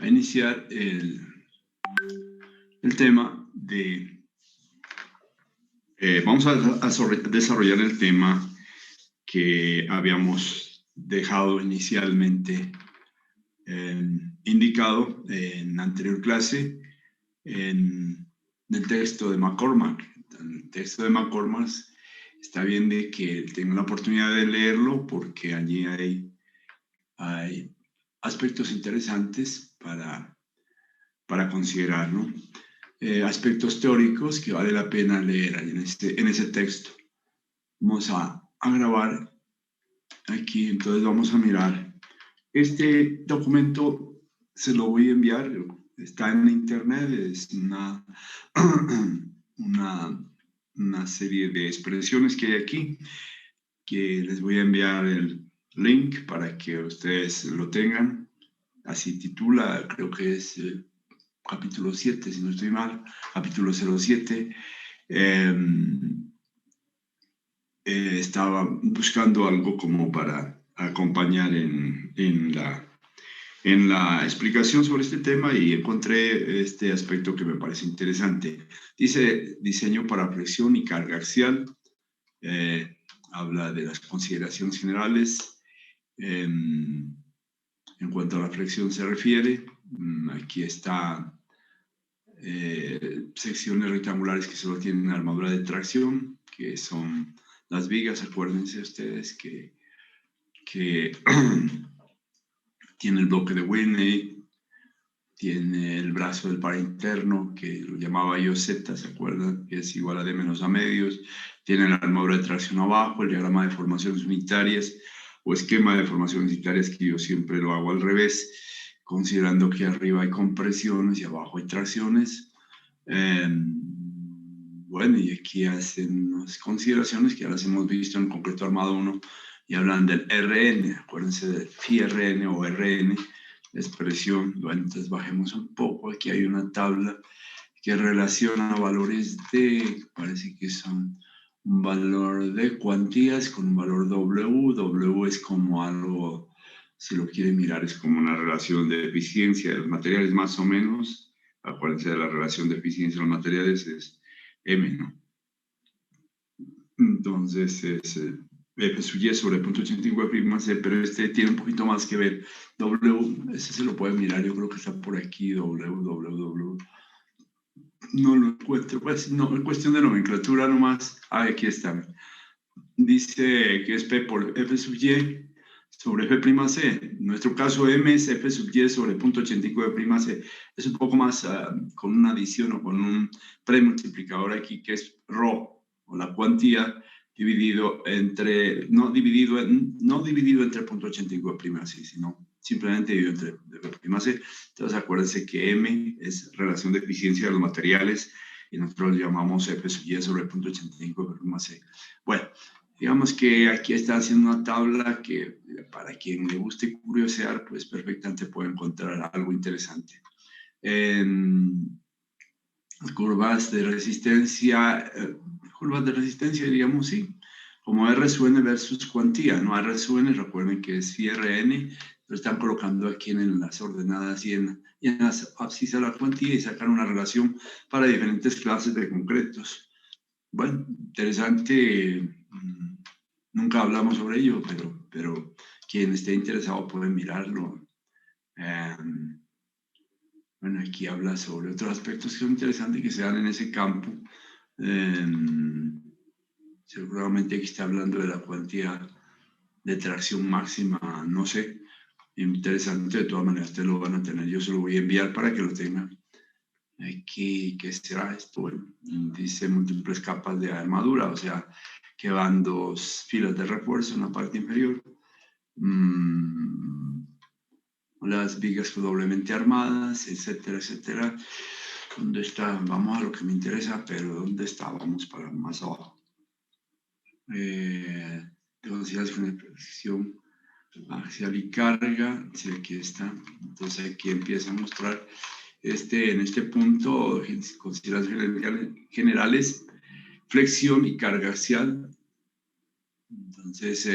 a iniciar el tema de... vamos a desarrollar el tema que habíamos dejado inicialmente indicado en la anterior clase en el texto de McCormack. El texto de McCormack está bien de que tengan la oportunidad de leerlo porque allí hay aspectos interesantes para considerar, ¿no? Aspectos teóricos que vale la pena leer en ese texto. Vamos a grabar aquí, entonces vamos a mirar. Este documento se lo voy a enviar, está en internet, es una serie de expresiones que hay aquí, que les voy a enviar el link para que ustedes lo tengan. Así titula, creo que es capítulo 7, si no estoy mal, capítulo 07. Estaba buscando algo como para acompañar en la explicación sobre este tema y encontré este aspecto que me parece interesante. Dice diseño para flexión y carga axial. Habla de las consideraciones generales. En cuanto a la flexión se refiere, aquí está secciones rectangulares que solo tienen armadura de tracción, que son las vigas. Acuérdense ustedes que tiene el bloque de Whitney, tiene el brazo del par interno, que lo llamaba yo Z, ¿se acuerdan? Que es igual a D menos A medios. Tiene la armadura de tracción abajo, el diagrama de formaciones unitarias o esquema de formaciones unitarias, que yo siempre lo hago al revés, considerando que arriba hay compresiones y abajo hay tracciones. Bueno, y aquí hacen unas consideraciones que ya las hemos visto en concreto armado 1 y hablan del RN, acuérdense del FIRN o RN, la expresión. Bueno, entonces bajemos un poco, aquí hay una tabla que relaciona valores de, parece que son un valor de cuantías con un valor W. W es como algo, si lo quieren mirar, es como una relación de eficiencia de los materiales más o menos. Acuérdense de la relación de eficiencia de los materiales, es M, ¿no? Entonces es F sub Y sobre 0.85 prima C, pero este tiene un poquito más que ver. W, ese se lo pueden mirar, yo creo que está por aquí, W. No lo encuentro, pues no, es cuestión de nomenclatura nomás. Aquí está. Dice que es P por F sub Y sobre F prima C. En nuestro caso M es F sub Y sobre 0.85 prima C. Es un poco más con una adición o con un premultiplicador aquí que es ρ, o la cuantía, dividido entre, no dividido entre 0.85 prima C, sino simplemente dividido entre F prima C. Entonces acuérdense que M es relación de eficiencia de los materiales y nosotros llamamos F sub Y sobre 0.85 prima C. Bueno, digamos que aquí está haciendo una tabla que para quien le guste curiosear, pues perfectamente puede encontrar algo interesante. Curvas de resistencia, diríamos, sí, como R sub N versus cuantía, ¿no? R sub N, recuerden que es FIRN, lo están colocando aquí en las ordenadas y en las abscisas de la cuantía y sacan una relación para diferentes clases de concretos. Bueno, interesante. Nunca hablamos sobre ello, pero quien esté interesado puede mirarlo. Bueno, aquí habla sobre otros aspectos que son interesantes que se dan en ese campo. Seguramente aquí está hablando de la cuantía de tracción máxima, no sé. Interesante, de todas maneras, ustedes lo van a tener. Yo se lo voy a enviar para que lo tengan. Aquí, ¿qué será esto? Bueno, dice múltiples capas de armadura, o sea, que van dos filas de refuerzo en la parte inferior. Las vigas doblemente armadas, etcétera, etcétera. ¿Dónde está? Vamos a lo que me interesa, pero ¿dónde está? Vamos para más abajo. Velocidades con precisión axial y carga. Sí, aquí está. Entonces aquí empieza a mostrar en este punto consideraciones generales, flexión y carga axial. Entonces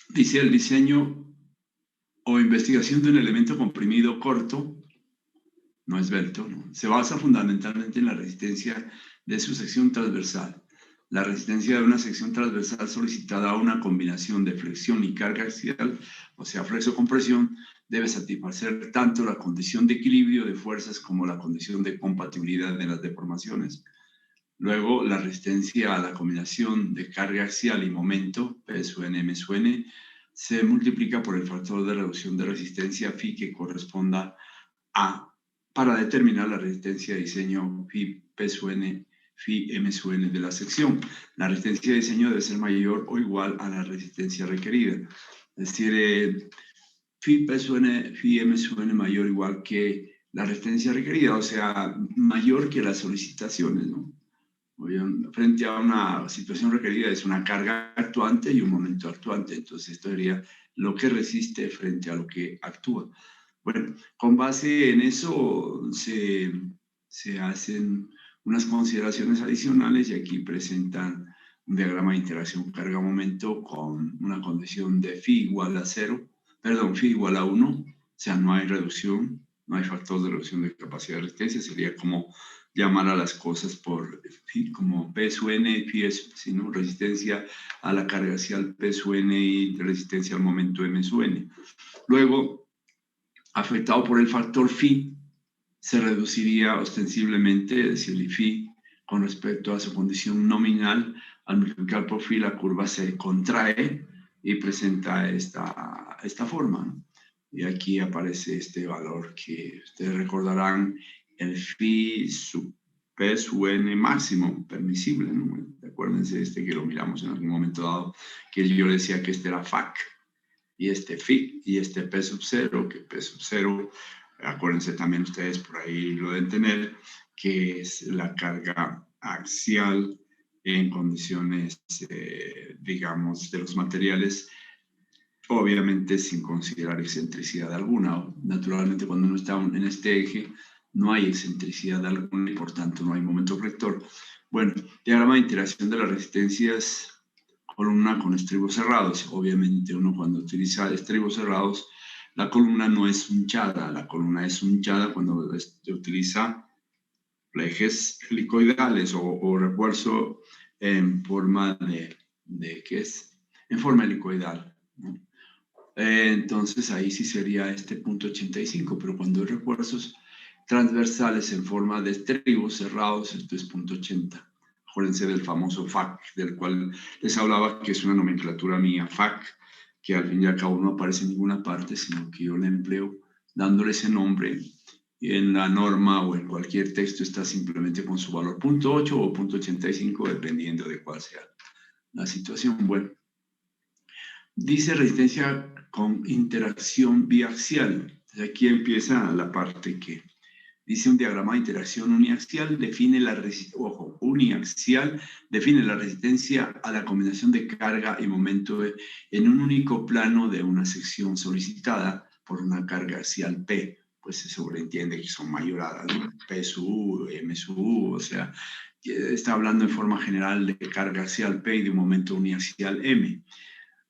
dice el diseño o investigación de un elemento comprimido corto, no esbelto, ¿no? Se basa fundamentalmente en la resistencia de su sección transversal. La resistencia de una sección transversal solicitada a una combinación de flexión y carga axial, o sea, flexo-compresión, debe satisfacer tanto la condición de equilibrio de fuerzas como la condición de compatibilidad de las deformaciones. Luego, la resistencia a la combinación de carga axial y momento, P sub n, M sub n, se multiplica por el factor de reducción de resistencia phi que corresponda a, para determinar la resistencia de diseño phi P sub n, phi M sub n de la sección. La resistencia de diseño debe ser mayor o igual a la resistencia requerida. Es decir, phi P sub n, phi M sub n mayor o igual que la resistencia requerida, o sea, mayor que las solicitaciones, ¿no? Frente a una situación requerida es una carga actuante y un momento actuante. Entonces, esto sería lo que resiste frente a lo que actúa. Bueno, con base en eso se hacen unas consideraciones adicionales y aquí presentan un diagrama de interacción carga-momento con una condición de phi igual a 0, perdón, phi igual a 1, o sea, no hay reducción, no hay factor de reducción de capacidad de resistencia, sería como llamar a las cosas por phi, como P sub n, phi es, sino resistencia a la carga axial P sub n y resistencia al momento M sub n. Luego, afectado por el factor phi, se reduciría ostensiblemente, es decir, el phi, con respecto a su condición nominal. Al multiplicar por phi, la curva se contrae y presenta esta forma, ¿no? Y aquí aparece este valor que ustedes recordarán, el phi sub P sub n máximo permisible, ¿no? Acuérdense que lo miramos en algún momento dado, que yo decía que este era FAC, y este phi, y este P sub 0, que P sub 0, acuérdense también ustedes, por ahí lo deben tener, que es la carga axial en condiciones, digamos, de los materiales, obviamente sin considerar excentricidad alguna. Naturalmente, cuando uno está en este eje, no hay excentricidad alguna y por tanto no hay momento rector. Bueno, diagrama de interacción de las resistencias, columna con estribos cerrados. Obviamente uno cuando utiliza estribos cerrados, la columna no es hunchada, la columna es hunchada cuando se utiliza ejes helicoidales o refuerzo en forma de ¿qué es? En forma helicoidal, ¿no? Entonces ahí sí sería este punto 85, pero cuando hay refuerzos transversales en forma de estribos cerrados, esto es punto 80. Acuérdense del famoso FAC, del cual les hablaba, que es una nomenclatura mía, FAC, que al fin y al cabo no aparece en ninguna parte, sino que yo la empleo dándole ese nombre. En la norma o en cualquier texto está simplemente con su valor punto 8 o punto 85, dependiendo de cuál sea la situación. Bueno, dice resistencia con interacción biaxial. Aquí empieza la parte que dice un diagrama de interacción uniaxial, define la uniaxial define la resistencia a la combinación de carga y momento en un único plano de una sección solicitada por una carga axial P. Pues se sobreentiende que son mayoradas, ¿no? P sub U, M sub U, o sea, está hablando en forma general de carga axial P y de un momento uniaxial M.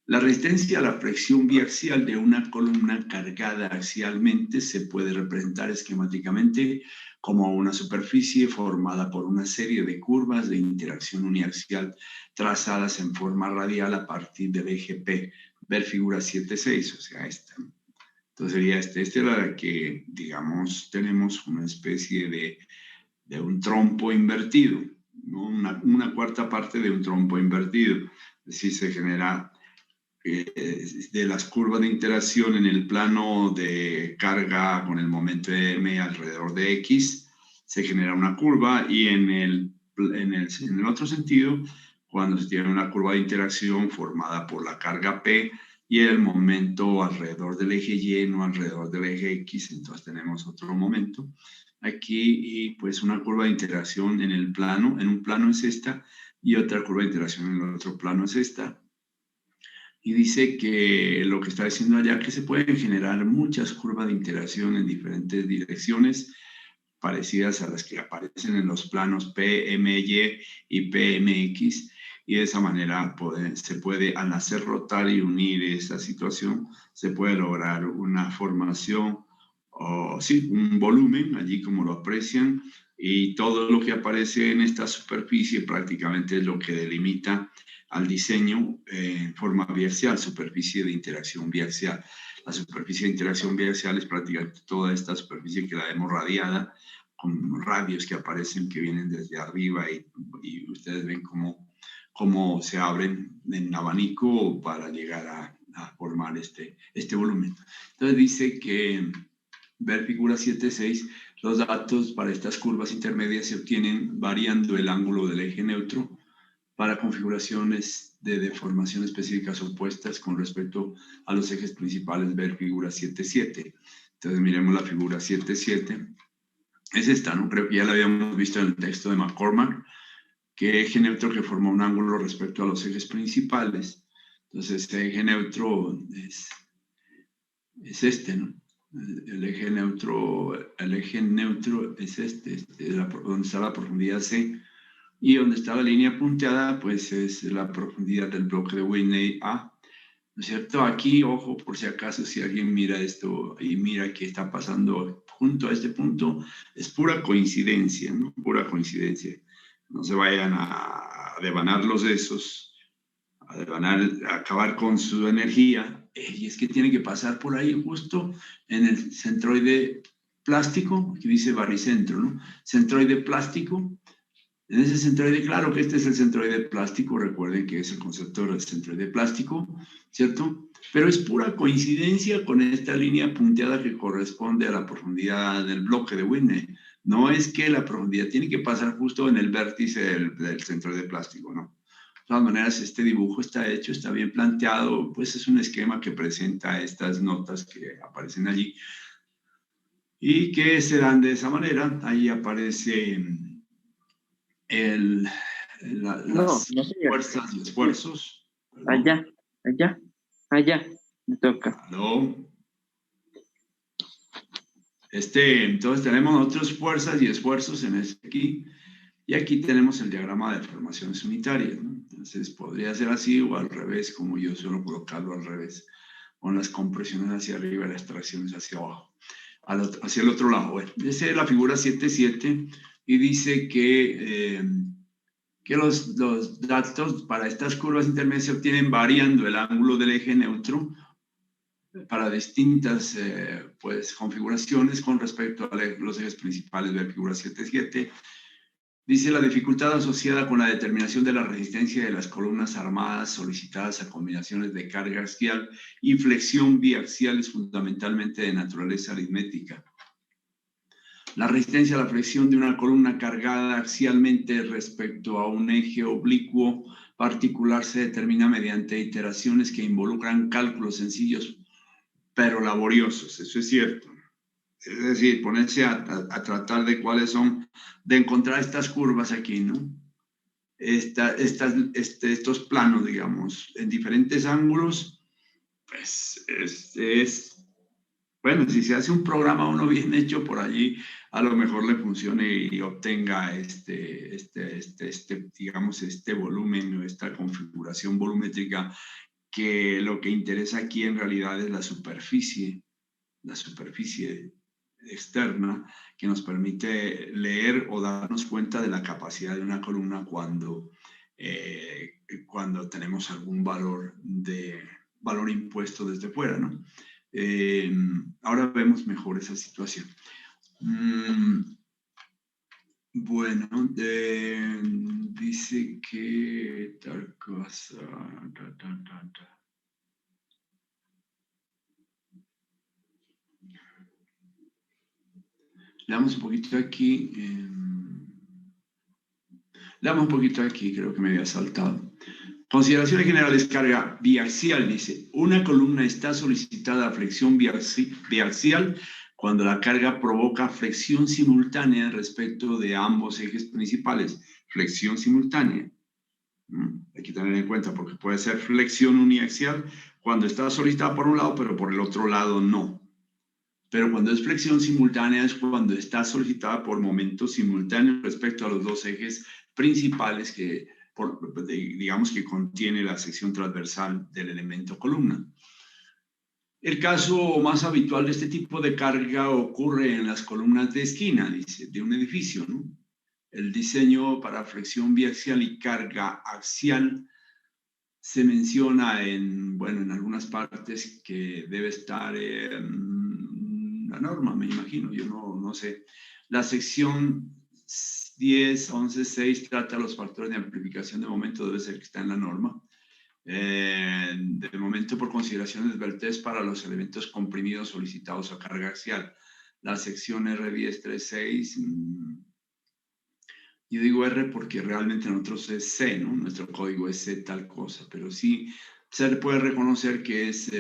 La resistencia a la flexión biaxial de una columna cargada axialmente se puede representar esquemáticamente como una superficie formada por una serie de curvas de interacción uniaxial trazadas en forma radial a partir del eje P. Ver figura 7.6, o sea, esta. Entonces sería esta es la que, digamos, tenemos una especie de un trompo invertido, ¿no? Una cuarta parte de un trompo invertido. Es decir, se genera de las curvas de interacción en el plano de carga con el momento M alrededor de X, se genera una curva, y en el otro sentido, cuando se tiene una curva de interacción formada por la carga P y el momento alrededor del eje Y, no alrededor del eje X, entonces tenemos otro momento aquí, y pues una curva de interacción en el plano, en un plano es esta, y otra curva de interacción en el otro plano es esta. Y dice que lo que está diciendo allá, que se pueden generar muchas curvas de interacción en diferentes direcciones parecidas a las que aparecen en los planos PMY y PMX, y de esa manera se puede, al hacer rotar y unir esa situación, se puede lograr una formación, o sí, un volumen, allí como lo aprecian, y todo lo que aparece en esta superficie prácticamente es lo que delimita al diseño en forma biaxial, superficie de interacción biaxial. La superficie de interacción biaxial es prácticamente toda esta superficie que la vemos radiada, con radios que aparecen, que vienen desde arriba, y ustedes ven cómo se abren en abanico para llegar a formar este volumen. Entonces dice que ver figura 7.6, los datos para estas curvas intermedias se obtienen variando el ángulo del eje neutro para configuraciones de deformación específicas opuestas con respecto a los ejes principales, ver figura 7.7. Entonces miremos la figura 7.7. Es esta, ¿no? Creo que ya la habíamos visto en el texto de McCormack, que eje neutro que forma un ángulo respecto a los ejes principales. Entonces este eje neutro es este, ¿no? El eje neutro es donde está la profundidad C, y donde está la línea punteada, pues es la profundidad del bloque de Whitney A, ¿no es cierto? Aquí, ojo, por si acaso, si alguien mira esto y mira qué está pasando junto a este punto, es pura coincidencia, ¿no? Pura coincidencia. No se vayan a devanar los sesos, a acabar con su energía, y es que tiene que pasar por ahí justo en el centroide plástico, aquí dice baricentro, ¿no? Centroide plástico. En ese centroide, claro que este es el centroide plástico, recuerden que es el concepto del centroide plástico, ¿cierto? Pero es pura coincidencia con esta línea punteada que corresponde a la profundidad del bloque de Whitney. No es que la profundidad tiene que pasar justo en el vértice del centroide plástico, ¿no? De todas maneras, este dibujo está hecho, está bien planteado, pues es un esquema que presenta estas notas que aparecen allí y que se dan de esa manera. Ahí aparece las fuerzas y esfuerzos. Allá, me toca. Claro. Entonces tenemos otras fuerzas y esfuerzos en este aquí, y aquí tenemos el diagrama de deformaciones unitarias, ¿no? Entonces podría ser así o al revés, como yo suelo colocarlo al revés, con las compresiones hacia arriba y las tracciones hacia abajo, hacia el otro lado. Bueno, esa es la figura 7.7 y dice que los datos para estas curvas intermedias se obtienen variando el ángulo del eje neutro para distintas pues, configuraciones con respecto a los ejes principales de la figura 7.7. Dice la dificultad asociada con la determinación de la resistencia de las columnas armadas solicitadas a combinaciones de carga axial y flexión biaxial es fundamentalmente de naturaleza aritmética. La resistencia a la flexión de una columna cargada axialmente respecto a un eje oblicuo particular se determina mediante iteraciones que involucran cálculos sencillos pero laboriosos, eso es cierto. Es decir, ponerse a tratar de de encontrar estas curvas aquí, ¿no? Estos planos, digamos, en diferentes ángulos, pues bueno, si se hace un programa uno bien hecho por allí, a lo mejor le funcione y obtenga digamos, este volumen o esta configuración volumétrica, que lo que interesa aquí en realidad es la superficie externa que nos permite leer o darnos cuenta de la capacidad de una columna cuando tenemos algún valor impuesto desde fuera, ¿no? Ahora vemos mejor esa situación. Bueno, dice que tal cosa. Leamos un poquito aquí. Leamos un poquito aquí, creo que me había saltado. Consideraciones generales, carga biaxial, dice. Una columna está solicitada a flexión biaxial cuando la carga provoca flexión simultánea respecto de ambos ejes principales. Flexión simultánea. Hay que tener en cuenta, porque puede ser flexión uniaxial cuando está solicitada por un lado, pero por el otro lado no. Pero cuando es flexión simultánea es cuando está solicitada por momentos simultáneos respecto a los dos ejes principales que digamos que contiene la sección transversal del elemento columna. El caso más habitual de este tipo de carga ocurre en las columnas de esquina, dice, de un edificio, ¿no? El diseño para flexión biaxial y carga axial se menciona en algunas partes que debe estar en la norma, me imagino, yo no sé. La sección 10.11.6 trata los factores de amplificación de momento, debe ser que está en la norma. De momento por consideraciones del test para los elementos comprimidos solicitados a carga axial. La sección R10.3.6, yo digo R porque realmente nosotros es C, ¿no? Nuestro código es C tal cosa, pero sí se puede reconocer que es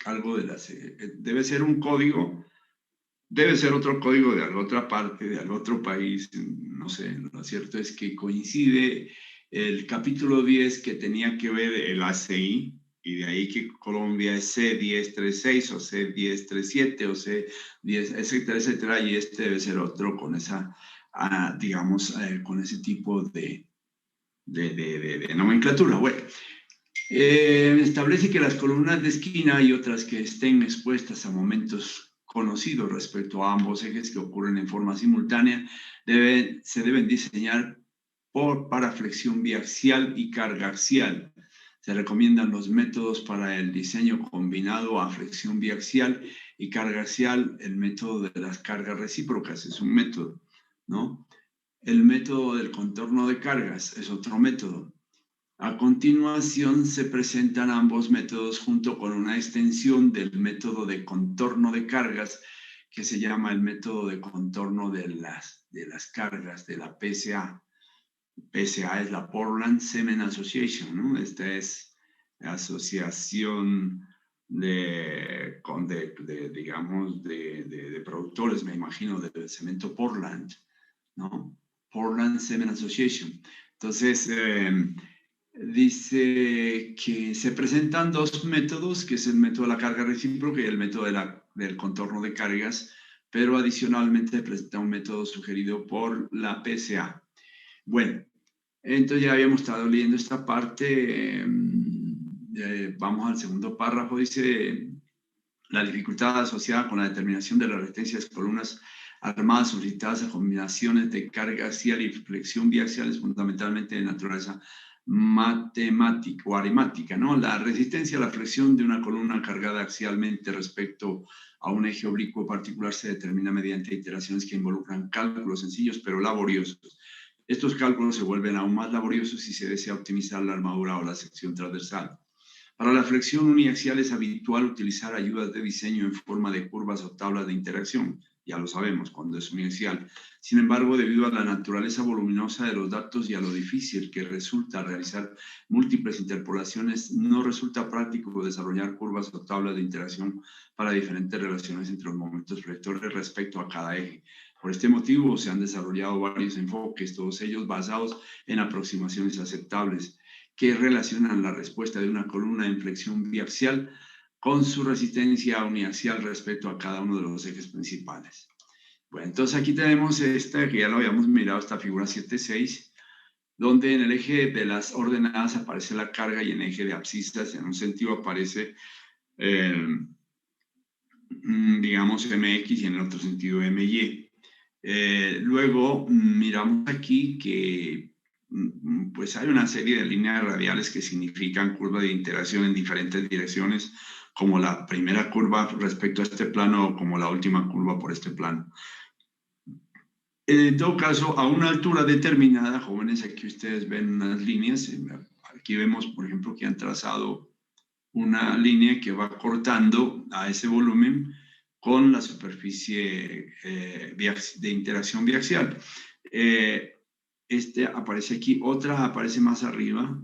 algo de la C. Debe ser un código, debe ser otro código de alguna otra parte, de algún otro país, no sé. Lo cierto es que coincide el capítulo 10 que tenía que ver el ACI, y de ahí que Colombia es C10.3.6 o C10.3.7 o C10, etcétera, etcétera, y este debe ser otro con esa, digamos, con ese tipo de nomenclatura. Bueno, establece que las columnas de esquina y otras que estén expuestas a momentos conocidos respecto a ambos ejes que ocurren en forma simultánea se deben diseñar para flexión biaxial y carga axial. Se recomiendan los métodos para el diseño combinado a flexión biaxial y carga axial. El método de las cargas recíprocas es un método, ¿no? El método del contorno de cargas es otro método. A continuación se presentan ambos métodos junto con una extensión del método de contorno de cargas que se llama el método de contorno de las cargas de la PSA. PSA es la Portland Cement Association, ¿no? Esta es la asociación de productores, me imagino, del cemento Portland, ¿no? Portland Cement Association. Entonces, dice que se presentan dos métodos, que es el método de la carga recíproca y el método del contorno de cargas, pero adicionalmente presenta un método sugerido por la PSA. Bueno, entonces ya habíamos estado leyendo esta parte. Vamos al segundo párrafo. Dice, la dificultad asociada con la determinación de la resistencia de las columnas armadas solicitadas a combinaciones de carga axial y flexión biaxial es fundamentalmente de naturaleza matemática o aritmética, ¿no? La resistencia a la flexión de una columna cargada axialmente respecto a un eje oblicuo particular se determina mediante iteraciones que involucran cálculos sencillos pero laboriosos. Estos cálculos se vuelven aún más laboriosos si se desea optimizar la armadura o la sección transversal. Para la flexión uniaxial es habitual utilizar ayudas de diseño en forma de curvas o tablas de interacción. Ya lo sabemos cuando es uniaxial. Sin embargo, debido a la naturaleza voluminosa de los datos y a lo difícil que resulta realizar múltiples interpolaciones, no resulta práctico desarrollar curvas o tablas de interacción para diferentes relaciones entre los momentos flectores respecto a cada eje. Por este motivo, se han desarrollado varios enfoques, todos ellos basados en aproximaciones aceptables, que relacionan la respuesta de una columna en flexión biaxial con su resistencia uniaxial respecto a cada uno de los ejes principales. Bueno, entonces aquí tenemos esta, que ya lo habíamos mirado, esta figura 7.6, donde en el eje de las ordenadas aparece la carga y en el eje de abscisas, en un sentido aparece, digamos, MX y en el otro sentido MY. Luego miramos aquí que pues hay una serie de líneas radiales que significan curva de interacción en diferentes direcciones, como la primera curva respecto a este plano o como la última curva por este plano. En todo caso, a una altura determinada, jóvenes, aquí ustedes ven unas líneas. Aquí vemos, por ejemplo, que han trazado una línea que va cortando a ese volumen con la superficie de interacción biaxial. Aparece aquí, otra aparece más arriba,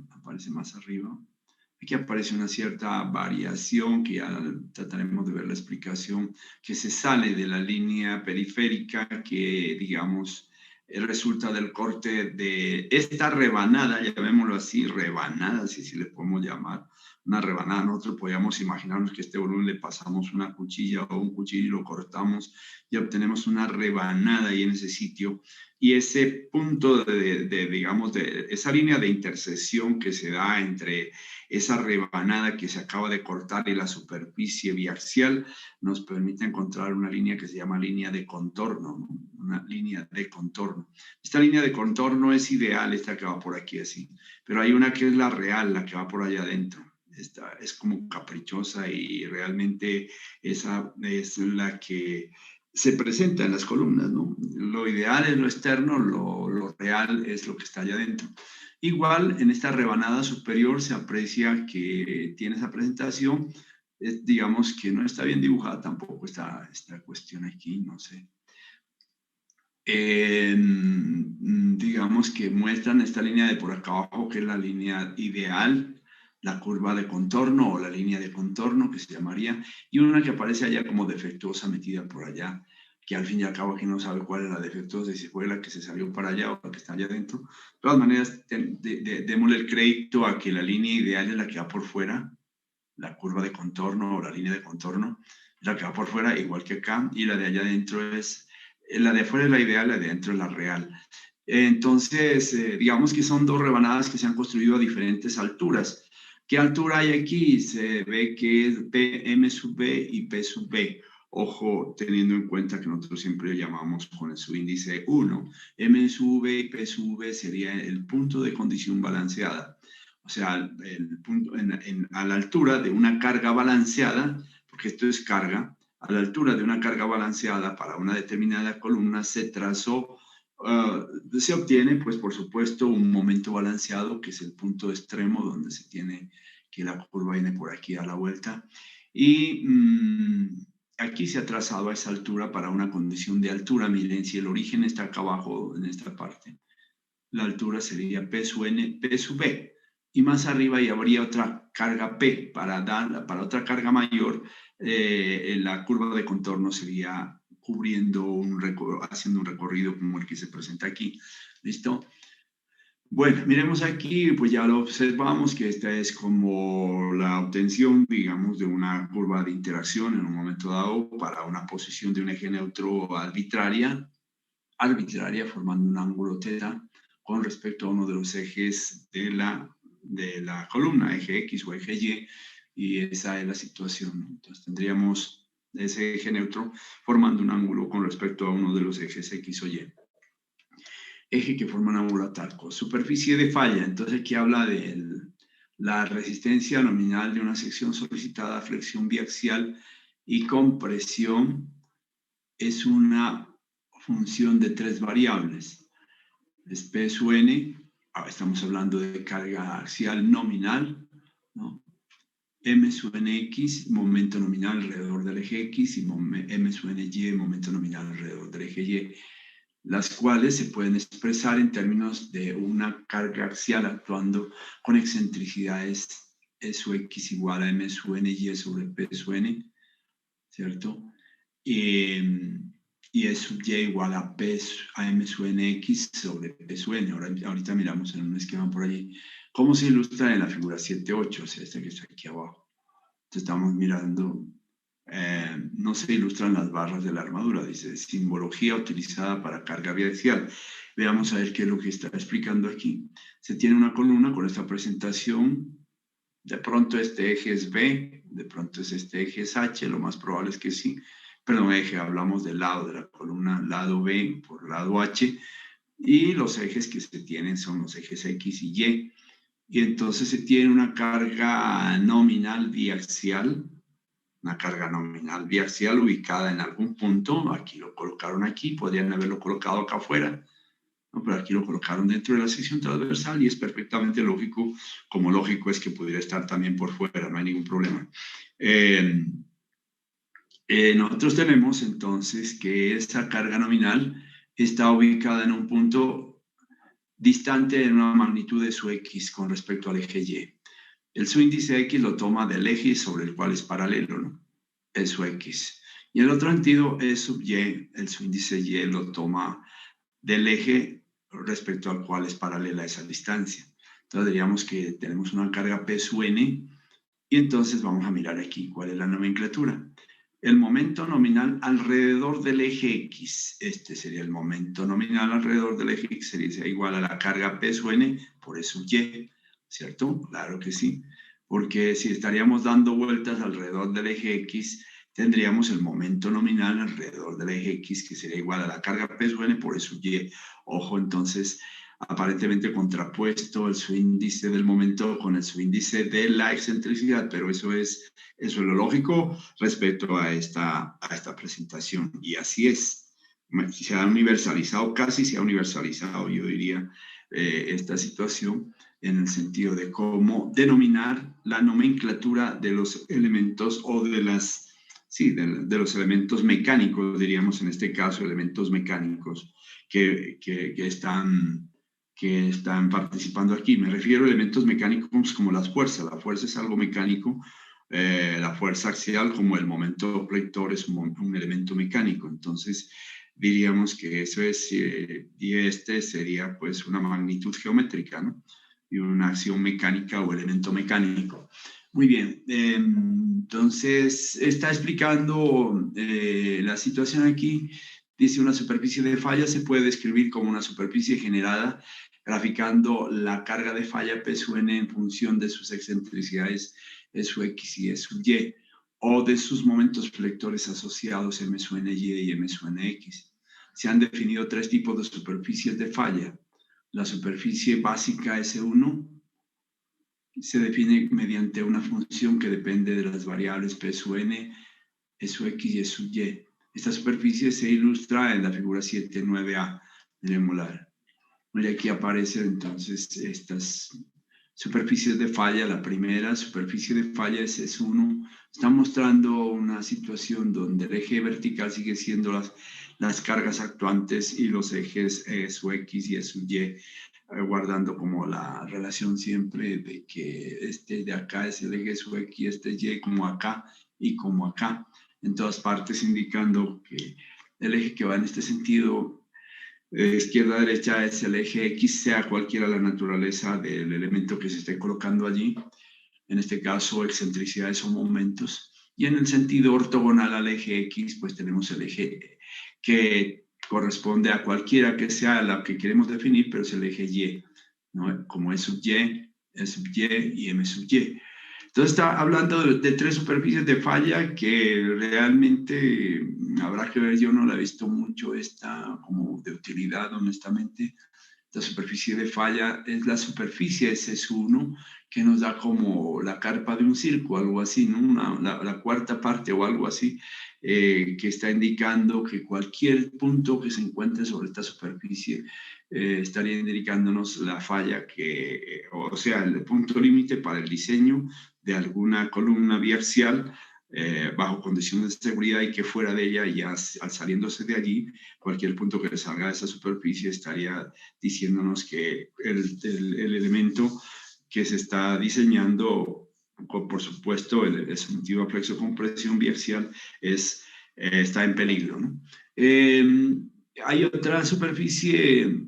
Aquí aparece una cierta variación que ya trataremos de ver la explicación, que se sale de la línea periférica que, digamos, resulta del corte de esta rebanada, llamémoslo así, rebanada, si le podemos llamar, una rebanada. Nosotros podíamos imaginarnos que este volumen le pasamos una cuchilla o un cuchillo y lo cortamos y obtenemos una rebanada ahí en ese sitio. Y ese punto digamos, de esa línea de intersección que se da entre esa rebanada que se acaba de cortar y la superficie biaxial nos permite encontrar una línea que se llama línea de contorno, ¿no? Una línea de contorno. Esta línea de contorno es ideal, esta que va por aquí así, pero hay una que es la real, la que va por allá adentro. Esta es como caprichosa y realmente esa es la que se presenta en las columnas, ¿no? Lo ideal es lo externo, lo real es lo que está allá adentro. Igual en esta rebanada superior se aprecia que tiene esa presentación, digamos que no está bien dibujada tampoco esta cuestión aquí, no sé. Digamos que muestran esta línea de por acá abajo, que es la línea ideal, la curva de contorno o la línea de contorno que se llamaría, y una que aparece allá como defectuosa metida por allá, que al fin y al cabo aquí no sabe cuál es la defectuosa, si fue la que se salió para allá o la que está allá adentro. De todas maneras, démosle el crédito a que la línea ideal es la que va por fuera, la curva de contorno o la línea de contorno, es la que va por fuera, igual que acá, y la de allá adentro es, la de afuera es la ideal, la de adentro es la real. Entonces, digamos que son dos rebanadas que se han construido a diferentes alturas. ¿Qué altura hay aquí? Se ve que es M sub B y P sub B. Ojo, teniendo en cuenta que nosotros siempre llamamos con el subíndice 1. M sub B y P sub B sería el punto de condición balanceada. O sea, el punto a la altura de una carga balanceada, porque esto es carga, a la altura de una carga balanceada para una determinada columna se trazó, se obtiene, pues por supuesto, un momento balanceado, que es el punto extremo donde se tiene que la curva viene por aquí a la vuelta. Y aquí se ha trazado a esa altura para una condición de altura. Miren, si el origen está acá abajo, en esta parte, la altura sería P sub N, P sub B. Y más arriba y habría otra carga P para otra carga mayor. La curva de contorno sería haciendo un recorrido como el que se presenta aquí. ¿Listo? Bueno, miremos aquí, pues ya lo observamos que esta es como la obtención, digamos, de una curva de interacción en un momento dado para una posición de un eje neutro arbitraria, formando un ángulo θ con respecto a uno de los ejes de la columna, eje X o eje Y, y esa es la situación. Entonces tendríamos ese eje neutro formando un ángulo con respecto a uno de los ejes X o Y. Eje que forma un ángulo atalco. Superficie de falla. Entonces aquí habla de la resistencia nominal de una sección solicitada, flexión biaxial y compresión. Es una función de tres variables. Es P sub N, estamos hablando de carga axial nominal, ¿no? M sub Nx, momento nominal alrededor del eje X, y M sub Ny, momento nominal alrededor del eje Y, las cuales se pueden expresar en términos de una carga axial actuando con excentricidades E sub X igual a M sub Ny sobre P sub N, ¿cierto? Y E sub Y igual a M sub Nx sobre P sub N. Ahorita miramos en un esquema por allí cómo se ilustra en la figura 7.8, o sea, esta que está aquí abajo. Entonces estamos mirando, no se ilustran las barras de la armadura, dice simbología utilizada para carga biaxial. Veamos a ver qué es lo que está explicando aquí. Se tiene una columna con esta presentación. De pronto este eje es B, de pronto este eje es H, lo más probable es que sí. Perdón, eje, hablamos del lado de la columna, lado B por lado H, y los ejes que se tienen son los ejes X y Y. Y entonces se tiene una carga nominal biaxial, ubicada en algún punto. Aquí lo colocaron aquí, podrían haberlo colocado acá afuera, ¿no? Pero aquí lo colocaron dentro de la sección transversal y es perfectamente lógico, como lógico es que pudiera estar también por fuera, no hay ningún problema. Nosotros tenemos entonces que esta carga nominal está ubicada en un punto distante en una magnitud de su X con respecto al eje Y. El su índice X lo toma del eje sobre el cual es paralelo, ¿no? El su X. Y el otro sentido es sub Y, el su índice Y lo toma del eje respecto al cual es paralela esa distancia. Entonces diríamos que tenemos una carga P sub N Y entonces vamos a mirar aquí cuál es la nomenclatura. El momento nominal alrededor del eje X. Este sería el momento nominal alrededor del eje X. Sería igual a la carga P sub N por E sub Y. ¿Cierto? Claro que sí. Porque si estaríamos dando vueltas alrededor del eje X, tendríamos el momento nominal alrededor del eje X, que sería igual a la carga P sub N por E sub Y. Ojo, entonces, aparentemente contrapuesto el subíndice del momento con el subíndice de la excentricidad, pero eso es lo lógico respecto a esta presentación. Y así es. Se ha universalizado, casi se ha universalizado, yo diría, esta situación en el sentido de cómo denominar la nomenclatura de los elementos o de las, sí, de los elementos mecánicos, diríamos en este caso, elementos mecánicos que están participando aquí. Me refiero a elementos mecánicos como las fuerzas. La fuerza es algo mecánico, la fuerza axial como el momento flector es un elemento mecánico. Entonces, diríamos que eso es, y este sería pues una magnitud geométrica, ¿no? Y una acción mecánica o elemento mecánico. Muy bien, entonces está explicando la situación aquí. Dice una superficie de falla se puede describir como una superficie generada graficando la carga de falla P sub N en función de sus excentricidades E sub X y E sub Y, o de sus momentos flectores asociados M sub Ny y M sub Nx. Se han definido tres tipos de superficies de falla. La superficie básica S1 se define mediante una función que depende de las variables P sub N, E sub X y E sub Y. Esta superficie se ilustra en la figura 7.9a. Miremosla. Y aquí aparecen entonces estas superficies de falla. La primera superficie de falla es S1. Está mostrando una situación donde el eje vertical sigue siendo las cargas actuantes y los ejes su X y su Y, guardando como la relación siempre de que este de acá es el eje su X y este Y como acá y como acá. En todas partes indicando que el eje que va en este sentido izquierda a derecha es el eje X, sea cualquiera la naturaleza del elemento que se esté colocando allí, en este caso excentricidades o momentos, y en el sentido ortogonal al eje X, pues tenemos el eje que corresponde a cualquiera que sea la que queremos definir, pero es el eje Y, ¿no? Como E sub Y, E sub Y y M sub Y. Entonces está hablando de tres superficies de falla que realmente habrá que ver, yo no la he visto mucho esta como de utilidad, honestamente. La superficie de falla es la superficie S1 que nos da como la carpa de un circo, algo así, ¿no? La cuarta parte o algo así, que está indicando que cualquier punto que se encuentre sobre esta superficie estaría indicándonos la falla que, o sea, el punto límite para el diseño de alguna columna biaxial bajo condiciones de seguridad y que fuera de ella, ya al saliéndose de allí, cualquier punto que le salga de esa superficie estaría diciéndonos que el elemento que se está diseñando, por supuesto, el sometido a flexo-compresión biaxial, está en peligro, ¿no? Hay otra superficie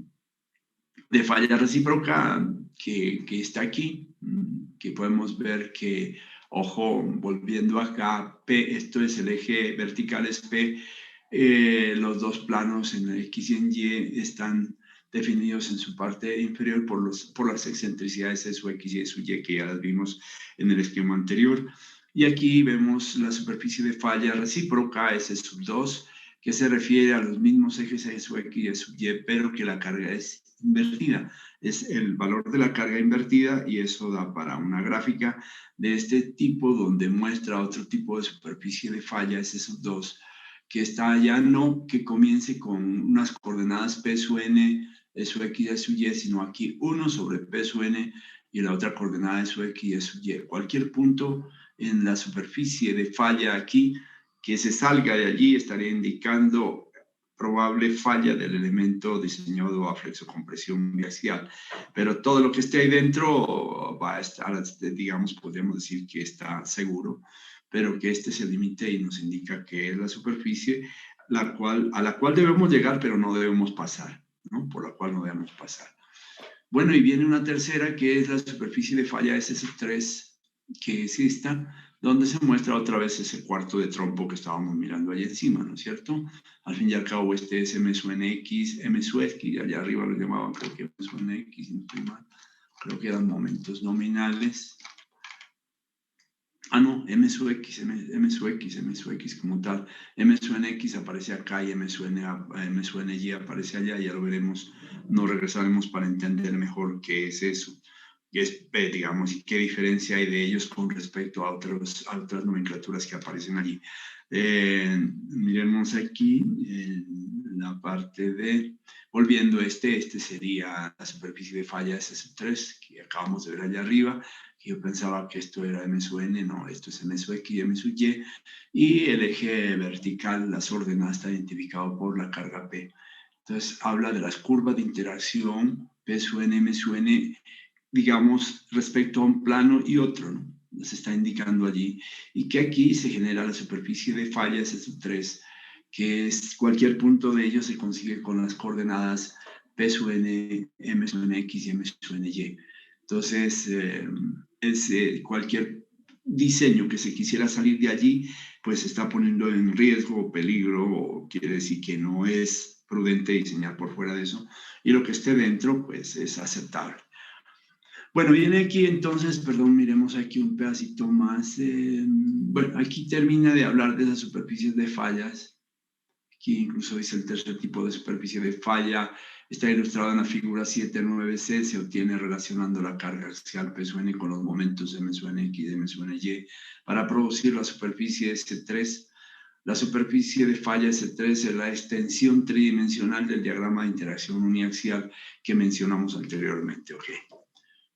de falla recíproca que está aquí, que podemos ver que, ojo, volviendo acá, P, esto es el eje vertical, es P, los dos planos en X y en Y están definidos en su parte inferior por las excentricidades de su X y de su Y, que ya las vimos en el esquema anterior. Y aquí vemos la superficie de falla recíproca, S sub 2, que se refiere a los mismos ejes de su X y de su Y, pero que la carga es invertida. Es el valor de la carga invertida y eso da para una gráfica de este tipo donde muestra otro tipo de superficie de falla, S sub 2, que está ya no que comience con unas coordenadas P sub N, E sub X y E sub Y, sino aquí 1 sobre P sub N y la otra coordenada E sub X y E sub Y. Cualquier punto en la superficie de falla aquí que se salga de allí estaría indicando probable falla del elemento diseñado a flexocompresión biaxial. Pero todo lo que esté ahí dentro va a estar, digamos, podríamos decir que está seguro, pero que este se limite y nos indica que es la superficie a la cual debemos llegar, pero no debemos pasar, ¿no? Por la cual no debemos pasar. Bueno, y viene una tercera que es la superficie de falla S3, que es esta, donde se muestra otra vez ese cuarto de trompo que estábamos mirando ahí encima, ¿no es cierto? Al fin y al cabo, este es M sub X, M sub X, allá arriba lo llamaban, creo que M sub X, si no estoy mal, creo que eran momentos nominales. Ah, no, M sub X, M sub X, M sub X como tal. M sub X aparece acá y M sub Y aparece allá, ya lo veremos, nos regresaremos para entender mejor qué es eso, qué es, digamos, y qué diferencia hay de ellos con respecto a otras nomenclaturas que aparecen allí. Miremos aquí la parte de, volviendo este sería la superficie de falla S3, que acabamos de ver allá arriba. Yo pensaba que esto era M sub N, no, esto es M sub X y M sub Y, y el eje vertical, las ordenadas, está identificado por la carga P. Entonces, habla de las curvas de interacción P sub N, M sub N, digamos, respecto a un plano y otro, ¿no? Se está indicando allí. Y que aquí se genera la superficie de falla S sub 3, que es cualquier punto de ellos se consigue con las coordenadas P sub N, M sub N X y M sub N Y. Entonces, cualquier diseño que se quisiera salir de allí, pues se está poniendo en riesgo o peligro, o quiere decir que no es prudente diseñar por fuera de eso, y lo que esté dentro, pues es aceptable. Bueno, viene aquí entonces, perdón, miremos aquí un pedacito más. Bueno, aquí termina de hablar de esas superficies de fallas. Aquí incluso dice el tercer tipo de superficie de falla. Está ilustrado en la figura 7.9c. Se obtiene relacionando la carga axial P sub N con los momentos M sub N X y M sub N Y para producir la superficie S3. La superficie de falla S3 es la extensión tridimensional del diagrama de interacción uniaxial que mencionamos anteriormente. Okay.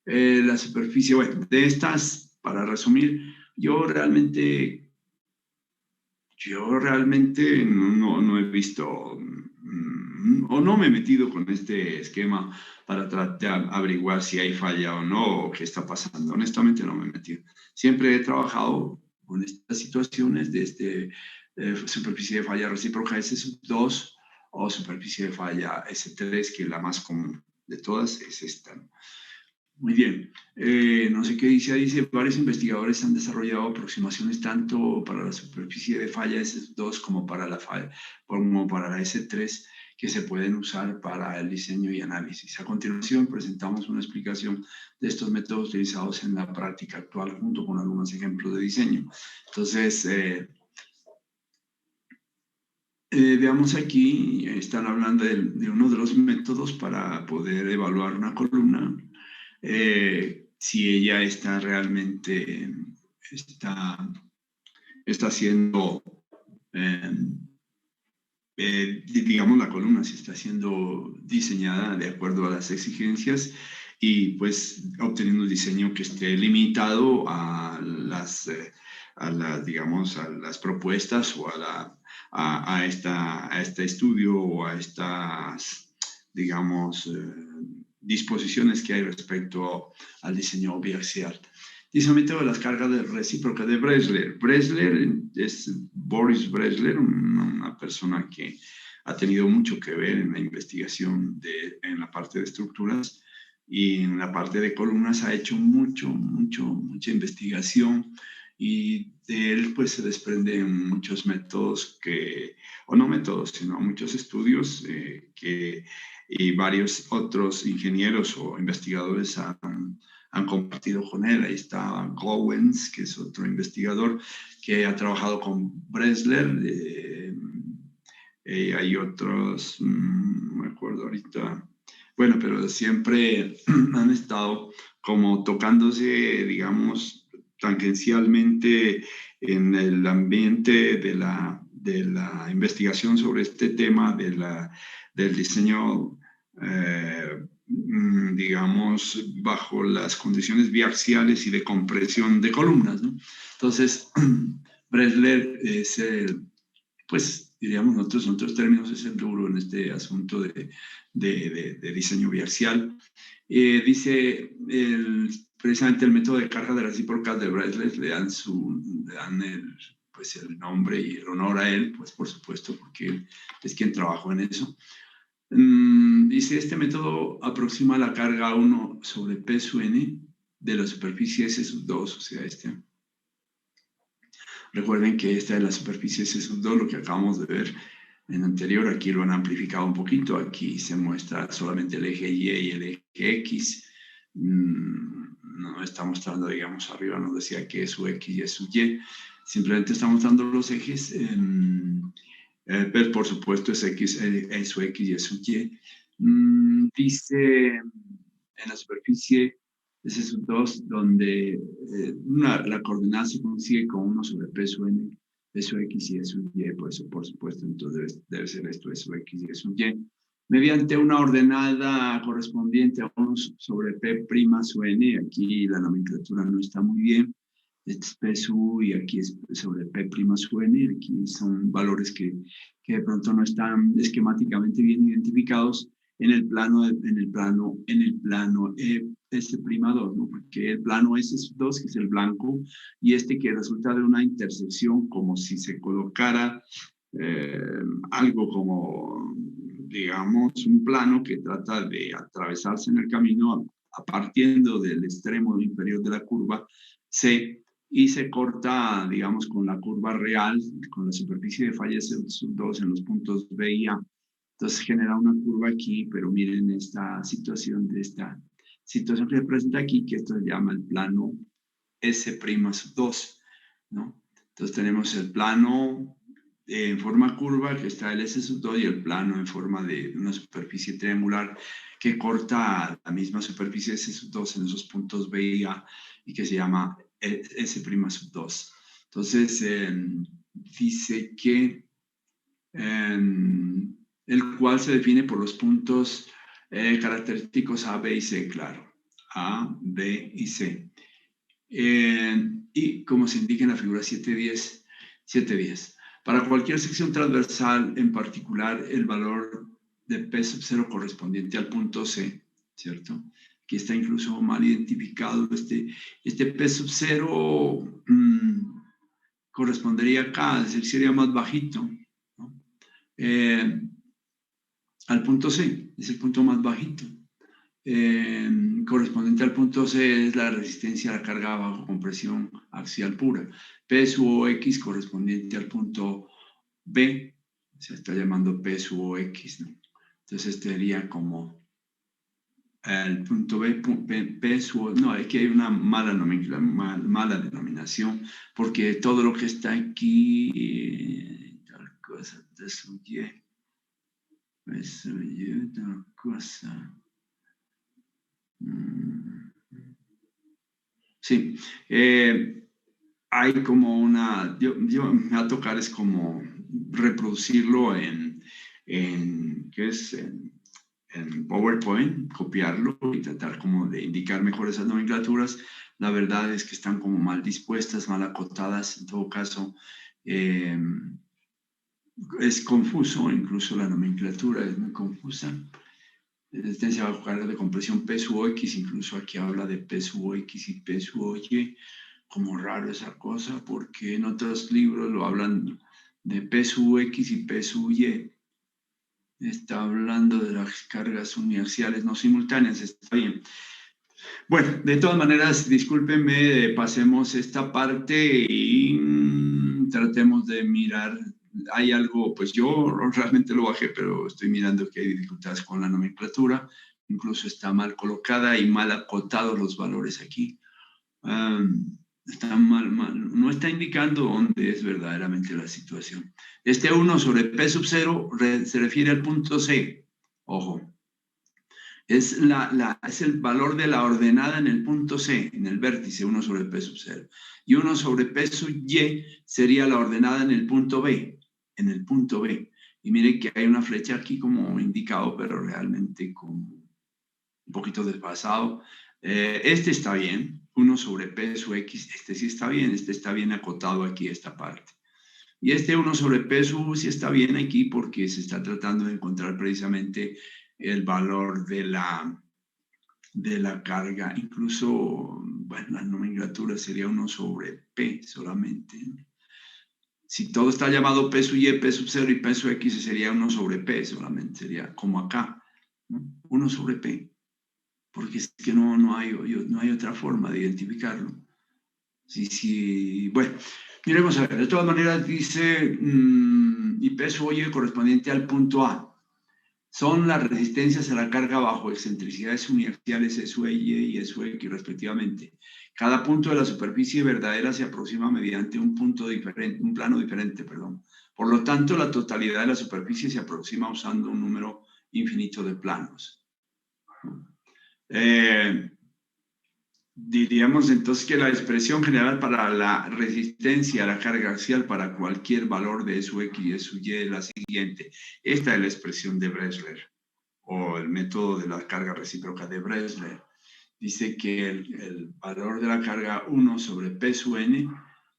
La superficie, bueno, de estas, para resumir, yo realmente no he visto o no me he metido con este esquema para tratar de averiguar si hay falla o no, o qué está pasando. Honestamente no me he metido. Siempre he trabajado con estas situaciones de superficie de falla recíproca S2 o superficie de falla S3, que la más común de todas es esta, ¿no? Muy bien. No sé qué dice. Dice, varios investigadores han desarrollado aproximaciones tanto para la superficie de falla S2 como para la S3 que se pueden usar para el diseño y análisis. A continuación, presentamos una explicación de estos métodos utilizados en la práctica actual junto con algunos ejemplos de diseño. Entonces, veamos aquí, están hablando de uno de los métodos para poder evaluar una columna. Si ella está realmente, está haciendo, digamos, la columna, si está siendo diseñada de acuerdo a las exigencias y pues obteniendo un diseño que esté limitado a digamos, a las propuestas o a este estudio o a estas, digamos, disposiciones que hay respecto al diseño biaxial. Dice el método de las cargas de recíproca de Bresler. Bresler es Boris Bresler, una persona que ha tenido mucho que ver en la investigación en la parte de estructuras, y en la parte de columnas ha hecho mucha investigación, y de él pues se desprenden muchos métodos o no métodos, sino muchos estudios y varios otros ingenieros o investigadores han compartido con él. Ahí está Gowens, que es otro investigador que ha trabajado con Bresler. Hay otros, no me acuerdo ahorita. Bueno, pero siempre han estado como tocándose, digamos, tangencialmente en el ambiente de la investigación sobre este tema del diseño, digamos, bajo las condiciones biaxiales y de compresión de columnas, ¿no? Entonces, Bresler es pues diríamos nosotros en otros términos, es el duro en este asunto de diseño biaxial. Dice precisamente el método de carga de recíprocas de Bresler, le dan el nombre y el honor a él, pues por supuesto, porque él es quien trabajó en eso. Dice, este método aproxima la carga 1 sobre P sub N de la superficie S2, o sea, Recuerden que esta es la superficie S2, lo que acabamos de ver en anterior. Aquí lo han amplificado un poquito. Aquí se muestra solamente el eje Y y el eje X. No está mostrando, digamos, arriba nos decía que es su X y es su Y. Simplemente está mostrando los ejes. Pero por supuesto es X, es su X y es su Y. Dice en la superficie S2, donde la coordenada se consigue con 1 sobre P sub N, P sub X y S sub Y, pues, por supuesto, entonces debe ser esto, S sub X y S sub Y, mediante una ordenada correspondiente a 1 sobre P' sub N. Aquí la nomenclatura no está muy bien. Este es P sub y aquí es sobre P' sub N. Aquí son valores que de pronto no están esquemáticamente bien identificados en el plano S'2, ¿no? Porque el plano S2, que es el blanco, y que resulta de una intersección, como si se colocara algo como, digamos, un plano que trata de atravesarse en el camino partiendo del extremo inferior de la curva C, y se corta, digamos, con la curva real, con la superficie de falla S2 en los puntos B y A. Entonces genera una curva aquí, pero miren esta situación que se presenta aquí, que esto se llama el plano S'2, ¿no? Entonces tenemos el plano en forma curva, que está el S'2, y el plano en forma de una superficie triangular que corta la misma superficie S'2 en esos puntos B y A, y que se llama S'2. Entonces, dice que el cual se define por los puntos característicos A, B y C, claro. A, B y C. Y como se indica en la figura 710. Para cualquier sección transversal, en particular, el valor de P0 correspondiente al punto C, ¿cierto? Aquí está incluso mal identificado. Este P0 correspondería acá, es decir, sería más bajito, ¿no? Al punto C, es el punto más bajito. Correspondiente al punto C es la resistencia a la carga bajo compresión axial pura. P sub X correspondiente al punto B, se está llamando P sub X, ¿no? Entonces este sería como el punto B, P sub, no, aquí hay una mala nomenclatura, mala denominación, porque todo lo que está aquí, tal cosa, P sub Y, P sub Y, tal cosa. Sí, hay como yo me va a tocar es como reproducirlo ¿qué es? En PowerPoint, copiarlo y tratar como de indicar mejor esas nomenclaturas. La verdad es que están como mal dispuestas, mal acotadas. En todo caso, es confuso, incluso la nomenclatura es muy confusa. Resistencia bajo carga de compresión P sub X, incluso aquí habla de P sub X y P sub Y, como raro esa cosa, porque en otros libros lo hablan de P sub X y P sub Y. Está hablando de las cargas uniaxiales no simultáneas, está bien. Bueno, de todas maneras, discúlpenme, pasemos esta parte y tratemos de mirar. Hay algo, pues yo realmente lo bajé, pero estoy mirando que hay dificultades con la nomenclatura. Incluso está mal colocada y mal acotados los valores aquí. Está no está indicando dónde es verdaderamente la situación. 1 sobre P sub 0 se refiere al punto C. Ojo. Es el valor de la ordenada en el punto C, en el vértice, 1 sobre P sub 0. Y 1 sobre P sub Y sería la ordenada en el punto B, Y miren que hay una flecha aquí como indicado, pero realmente como un poquito desfasado. Este está bien, 1 sobre P sub X, este sí está bien, este está bien acotado aquí, esta parte. Y 1 sobre P sub sí está bien aquí porque se está tratando de encontrar precisamente el valor de la carga. Incluso, bueno, la nomenclatura sería 1 sobre P solamente. Si todo está llamado P sub Y, P sub 0 y P sub X, sería 1 sobre P solamente, sería como acá, ¿no? 1 sobre P. porque es que no hay otra forma de identificarlo. Sí, bueno, miremos a ver, de todas maneras dice, y P sub Y correspondiente al punto A. Son las resistencias a la carga bajo excentricidades uniaxiales SUY y SUX respectivamente. Cada punto de la superficie verdadera se aproxima mediante un plano diferente, perdón. Por lo tanto, la totalidad de la superficie se aproxima usando un número infinito de planos. Diríamos entonces que la expresión general para la resistencia a la carga axial para cualquier valor de SUX y SUY es la siguiente. Esta es la expresión de Bresler, o el método de la carga recíproca de Bresler. Dice que el valor de la carga 1 sobre P sub n,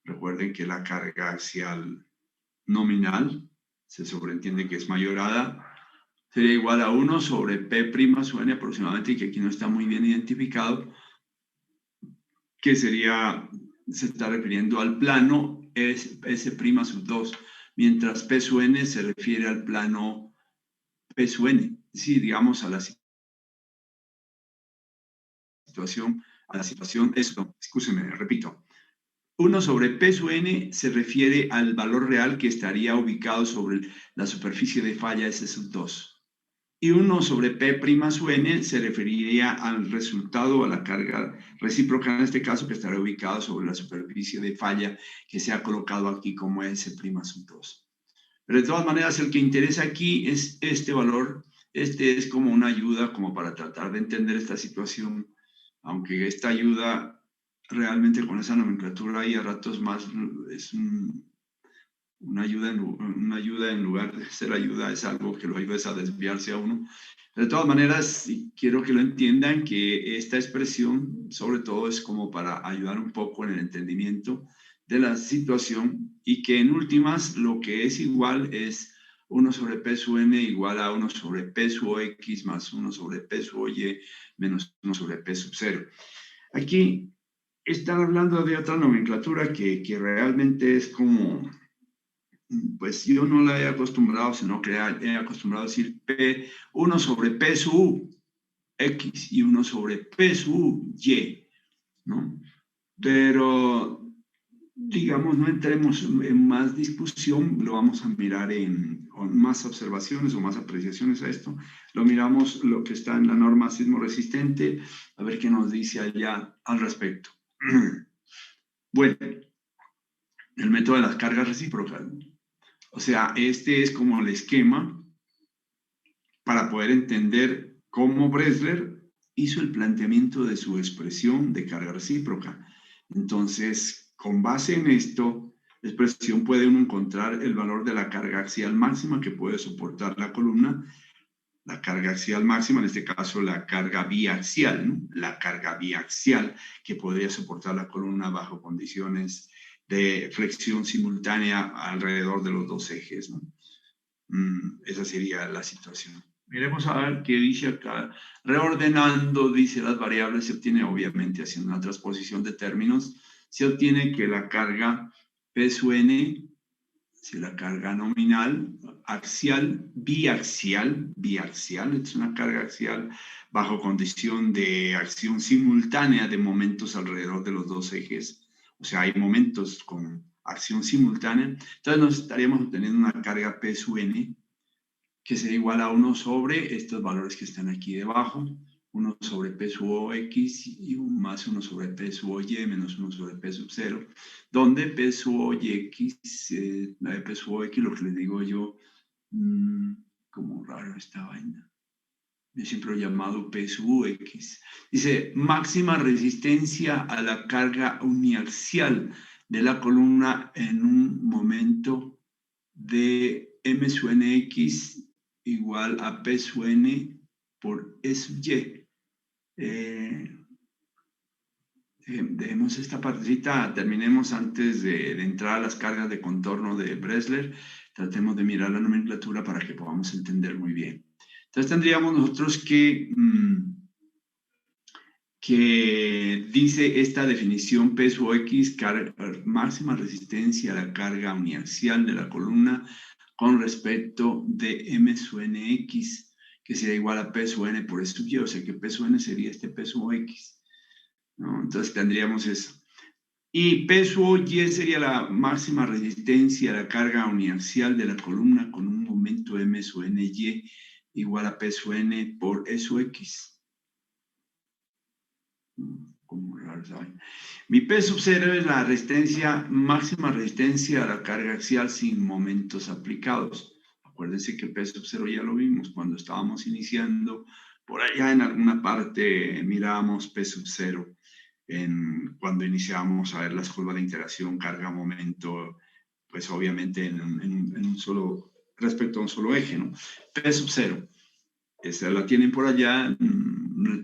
recuerden que la carga axial nominal se sobreentiende que es mayorada, sería igual a 1 sobre P' sub n aproximadamente, y que aquí no está muy bien identificado, que sería, se está refiriendo al plano S' sub 2, mientras P sub n se refiere al plano P sub n, sí, digamos a la situación, esto, escúcheme, repito. 1 sobre P sub n se refiere al valor real que estaría ubicado sobre la superficie de falla S sub 2. Y 1 sobre P' sub n se referiría al resultado, a la carga recíproca en este caso, que estará ubicado sobre la superficie de falla que se ha colocado aquí como S' sub 2. Pero de todas maneras, el que interesa aquí es este valor. Este es como una ayuda, como para tratar de entender esta situación, aunque esta ayuda realmente con esa nomenclatura y a ratos más es una ayuda en lugar de ser ayuda, es algo que lo ayuda a desviarse a uno. De todas maneras, quiero que lo entiendan que esta expresión sobre todo es como para ayudar un poco en el entendimiento de la situación, y que en últimas lo que es igual es 1 sobre P sub n igual a 1 sobre P sub x más 1 sobre P sub y menos 1 sobre P sub 0. Aquí están hablando de otra nomenclatura que realmente es como, pues yo no la he acostumbrado, sino que he acostumbrado a decir 1 sobre P sub X y 1 sobre P sub Y, ¿no? Pero, digamos, no entremos en más discusión, lo vamos a mirar en más observaciones o más apreciaciones a esto. Lo miramos lo que está en la norma sismo resistente, a ver qué nos dice allá al respecto. Bueno, el método de las cargas recíprocas. O sea, este es como el esquema para poder entender cómo Bresler hizo el planteamiento de su expresión de carga recíproca. Entonces, con base en esto, la expresión puede uno encontrar el valor de la carga axial máxima que puede soportar la columna, la carga axial máxima, en este caso la carga biaxial, ¿no? La carga biaxial que podría soportar la columna bajo condiciones de flexión simultánea alrededor de los dos ejes, ¿no? Esa sería la situación. Miremos a ver qué dice acá. Reordenando, dice, las variables se obtiene, obviamente, haciendo una transposición de términos, se obtiene que la carga P sub n, si la carga nominal, axial, biaxial, es una carga axial bajo condición de acción simultánea de momentos alrededor de los dos ejes. O sea, hay momentos con acción simultánea. Entonces nos estaríamos obteniendo una carga P sub n que sería igual a 1 sobre estos valores que están aquí debajo, 1 sobre P sub x y más 1 sobre P sub y menos 1 sobre P sub 0, donde P sub x, la de P sub x, lo que les digo yo, como raro esta vaina. Yo siempre lo he llamado P sub x. Dice, máxima resistencia a la carga uniaxial de la columna en un momento de M sub nx igual a P sub n por E sub y. Dejemos esta partecita, terminemos antes de entrar a las cargas de contorno de Bresler. Tratemos de mirar la nomenclatura para que podamos entender muy bien. Entonces tendríamos nosotros que dice esta definición P sub x, máxima resistencia a la carga uniaxial de la columna con respecto de M sub nx, que sería igual a P sub N por E sub Y, o sea que P sub N sería este P sub X, ¿no? Entonces tendríamos eso. Y P sub Y sería la máxima resistencia a la carga uniaxial de la columna con un momento M sub NY igual a P sub N por E sub X. Como raro, ¿saben? Mi P sub 0 es la resistencia, máxima resistencia a la carga axial sin momentos aplicados. Acuérdense que P sub 0 ya lo vimos cuando estábamos iniciando. Por allá en alguna parte mirábamos P sub 0 cuando iniciamos a ver las curvas de interacción carga-momento, pues obviamente en un solo, respecto a un solo eje, ¿no? P sub 0. Esa la tienen por allá,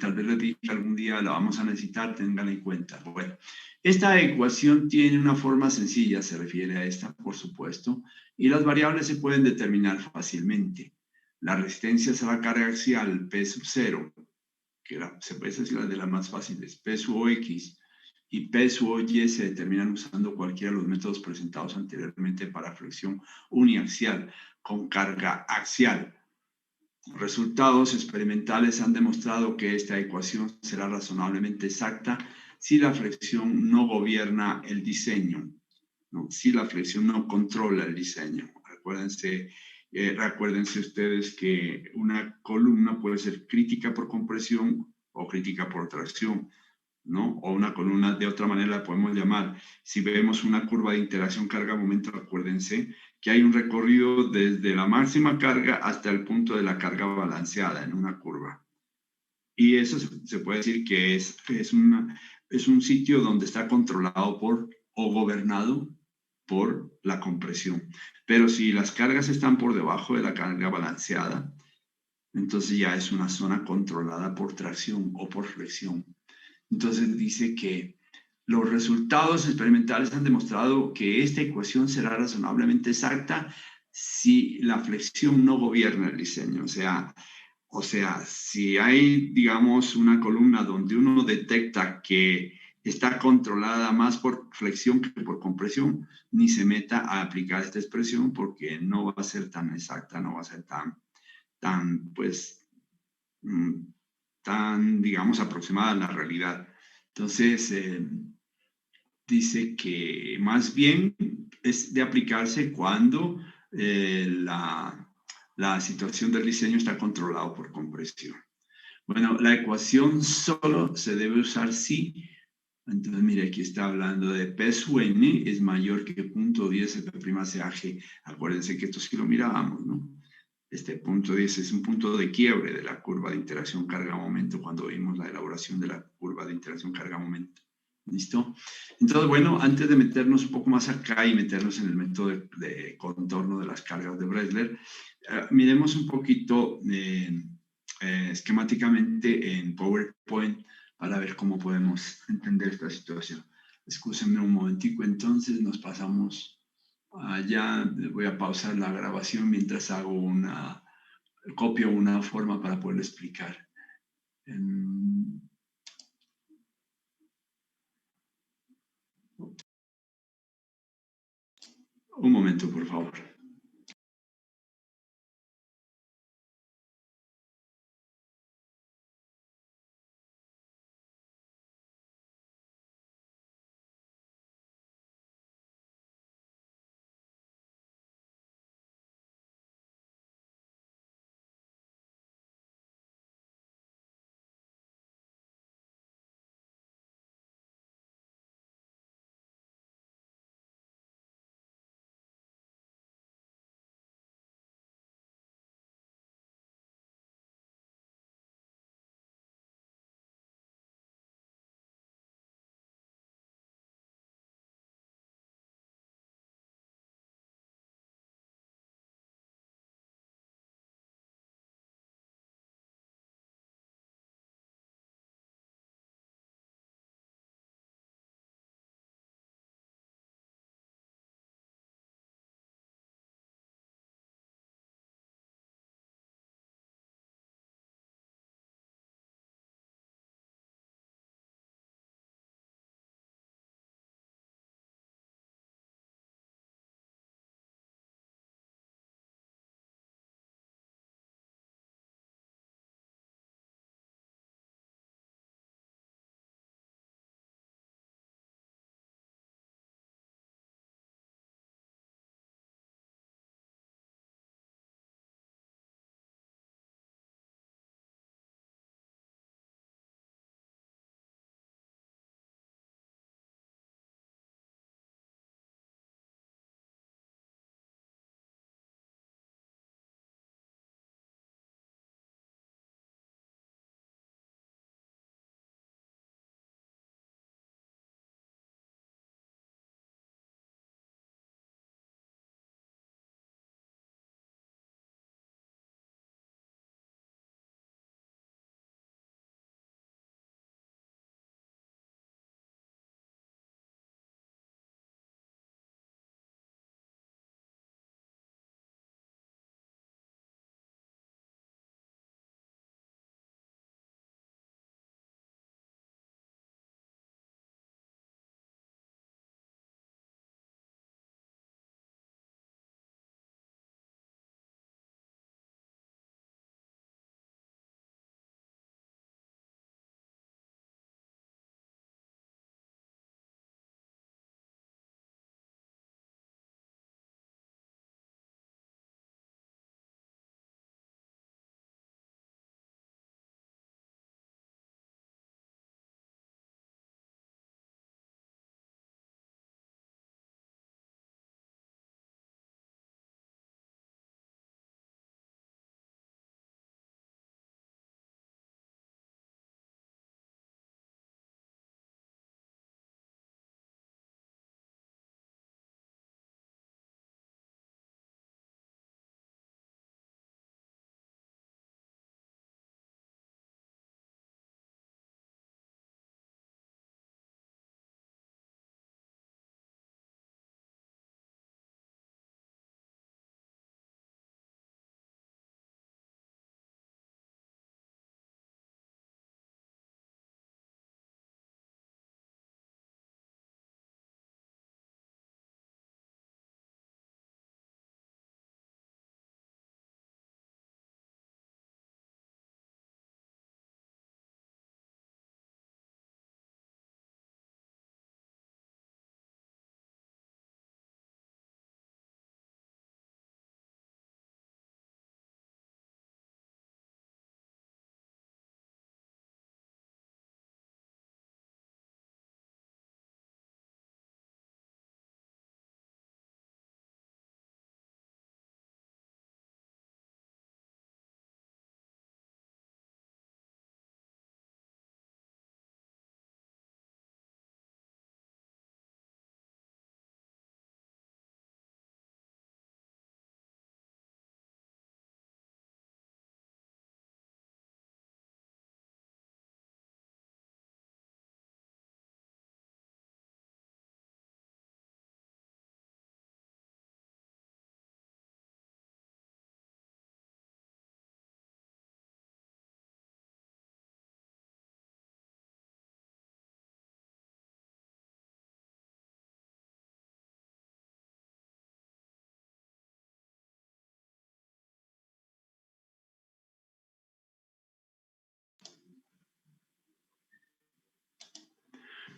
tal vez les dije algún día la vamos a necesitar, tenganla en cuenta. Bueno, esta ecuación tiene una forma sencilla, se refiere a esta, por supuesto, y las variables se pueden determinar fácilmente. La resistencia a la carga axial P sub 0, que se puede decir la de las más fáciles, P sub X y P sub Y se determinan usando cualquiera de los métodos presentados anteriormente para flexión uniaxial con carga axial. Resultados experimentales han demostrado que esta ecuación será razonablemente exacta si la flexión no gobierna el diseño, ¿no? Si la flexión no controla el diseño. Recuérdense ustedes que una columna puede ser crítica por compresión o crítica por tracción, ¿no? O una columna de otra manera la podemos llamar. Si vemos una curva de interacción carga-momento, acuérdense que hay un recorrido desde la máxima carga hasta el punto de la carga balanceada en una curva. Y eso se puede decir que es un sitio donde está controlado por o gobernado por la compresión. Pero si las cargas están por debajo de la carga balanceada, entonces ya es una zona controlada por tracción o por flexión. Entonces dice que los resultados experimentales han demostrado que esta ecuación será razonablemente exacta si la flexión no gobierna el diseño. O sea, si hay, digamos, una columna donde uno detecta que está controlada más por flexión que por compresión, ni se meta a aplicar esta expresión porque no va a ser tan exacta, no va a ser pues, tan, digamos, aproximada a la realidad. Entonces, dice que más bien es de aplicarse cuando la situación del diseño está controlado por compresión. Bueno, la ecuación solo se debe usar si, entonces mire, aquí está hablando de P sub N es mayor que 0.10 P'(Ag). Acuérdense que esto sí lo mirábamos, ¿no? Este punto 10 es un punto de quiebre de la curva de interacción carga-momento cuando vimos la elaboración de la curva de interacción carga-momento. ¿Listo? Entonces, bueno, antes de meternos un poco más acá y meternos en el método de contorno de las cargas de Bresler, miremos un poquito esquemáticamente en PowerPoint para ver cómo podemos entender esta situación. Excúsenme un momentico, entonces nos pasamos allá. Voy a pausar la grabación mientras copio una forma para poderlo explicar. Un momento, por favor.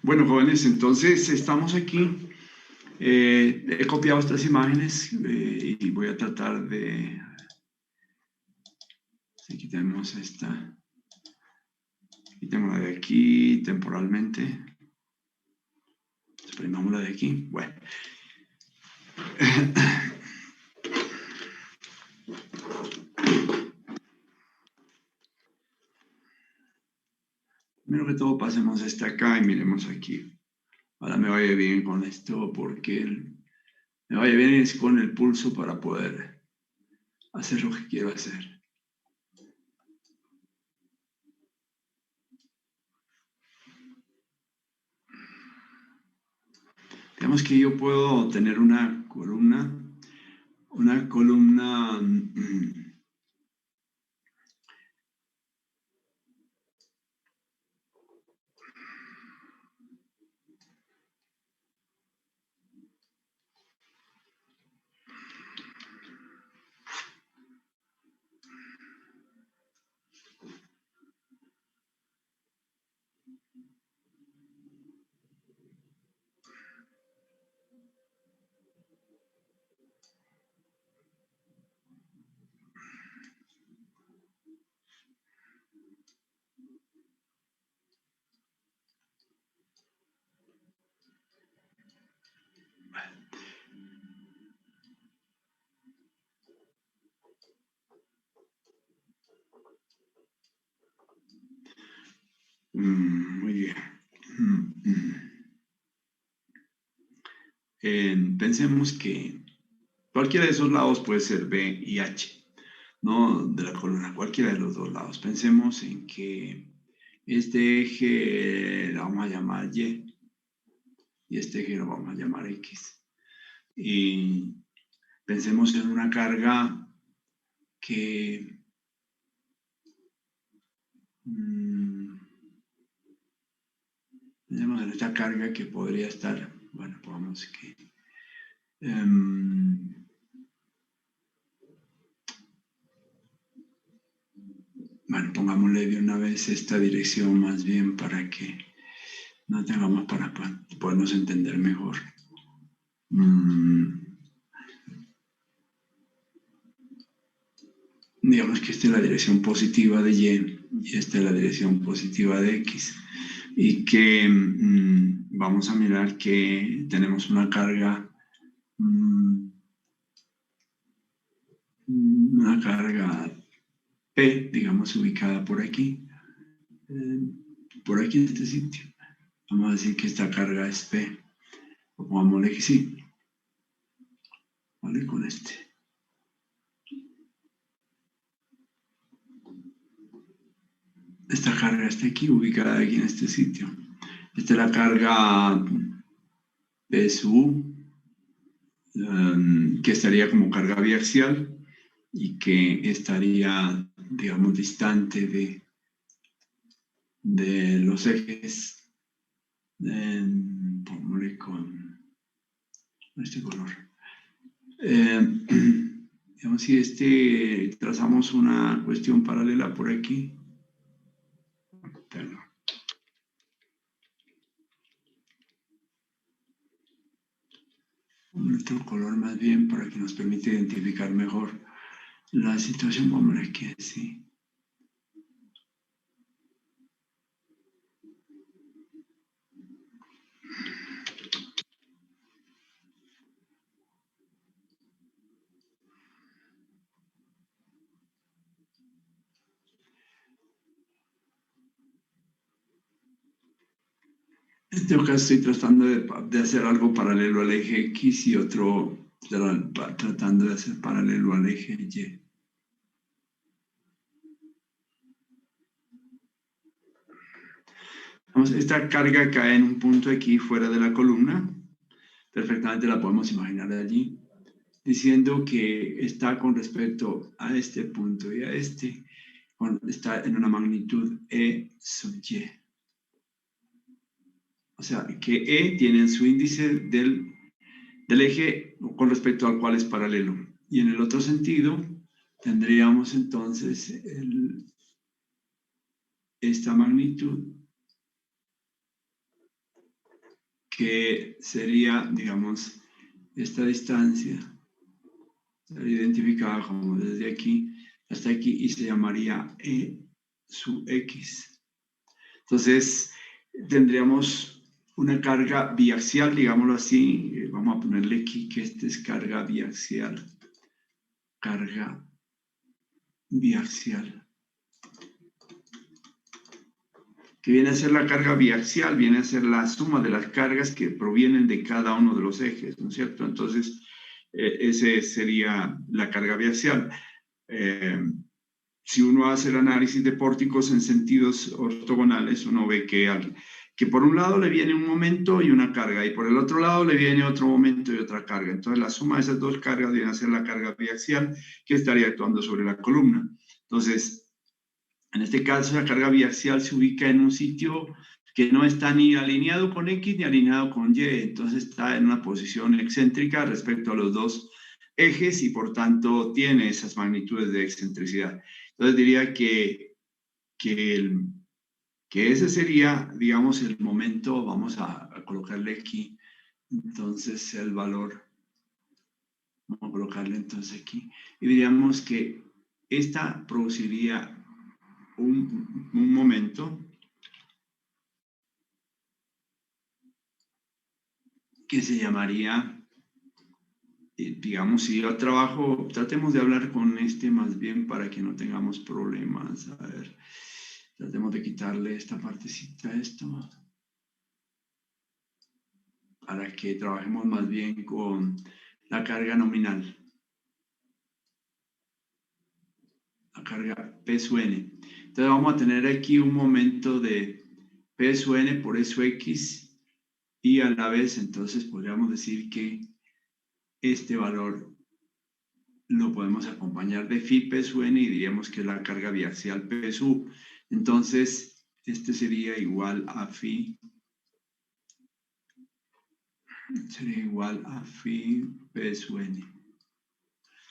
Bueno, jóvenes, entonces estamos aquí. He copiado estas imágenes y voy a tratar de... Si quitamos esta, quitémosla de aquí temporalmente. Exprimámosla de aquí. Bueno. Primero que todo pasemos esta acá y miremos aquí. Ahora me vaya bien con esto porque me vaya bien es con el pulso para poder hacer lo que quiero hacer. Digamos que yo puedo tener una columna muy bien. Pensemos que cualquiera de esos lados puede ser B y H, ¿no? De la columna, cualquiera de los dos lados. Pensemos en que este eje lo vamos a llamar Y y este eje lo vamos a llamar X. Y pensemos en una carga que pensemos en esta carga que podría estar, bueno, pongamos que bueno, pongámosle de una vez esta dirección más bien para que no tengamos para podernos entender mejor. Digamos que esta es la dirección positiva de Y y esta es la dirección positiva de X. Y que vamos a mirar que tenemos una carga P, digamos, ubicada por aquí en este sitio. Vamos a decir que esta carga es P. O pongámosle que sí. ¿Vale? Con este. Esta carga está aquí, ubicada aquí en este sitio. Esta es la carga P sub U, que estaría como carga biaxial y que estaría, digamos, distante de los ejes. Pongámosle con este color. Digamos, si trazamos una cuestión paralela por aquí. Perdón. Otro color más bien para que nos permita identificar mejor la situación. Vamos a ver aquí, sí. En este caso estoy tratando de hacer algo paralelo al eje X y otro tratando de hacer paralelo al eje Y. Vamos, esta carga cae en un punto aquí fuera de la columna. Perfectamente la podemos imaginar allí, diciendo que está con respecto a este punto y a este, está en una magnitud E sub Y. O sea, que E tiene su índice del eje con respecto al cual es paralelo. Y en el otro sentido, tendríamos entonces esta magnitud que sería, digamos, esta distancia, sería identificada como desde aquí hasta aquí y se llamaría E sub X. Entonces, tendríamos una carga biaxial, digámoslo así. Vamos a ponerle aquí que esta es carga biaxial. Carga biaxial. Que viene a ser la carga biaxial, viene a ser la suma de las cargas que provienen de cada uno de los ejes, ¿no es cierto? Entonces, esa sería la carga biaxial. Si uno hace el análisis de pórticos en sentidos ortogonales, uno ve que por un lado le viene un momento y una carga, y por el otro lado le viene otro momento y otra carga. Entonces, la suma de esas dos cargas viene a ser la carga biaxial que estaría actuando sobre la columna. Entonces, en este caso, la carga biaxial se ubica en un sitio que no está ni alineado con X ni alineado con Y, entonces está en una posición excéntrica respecto a los dos ejes y por tanto tiene esas magnitudes de excentricidad. Entonces diría que ese sería, digamos, el momento, vamos a colocarle aquí, entonces el valor, vamos a colocarle entonces aquí, y diríamos que esta produciría un momento que se llamaría, digamos, si yo trabajo, tratemos de hablar con este más bien para que no tengamos problemas. A ver, tratemos de quitarle esta partecita a esto, para que trabajemos más bien con la carga nominal, la carga P sub n. Entonces vamos a tener aquí un momento de P sub n por E sub x y a la vez entonces podríamos decir que este valor lo podemos acompañar de phi P sub n y diríamos que es la carga biaxial P sub. Entonces, este sería igual a phi P sub n.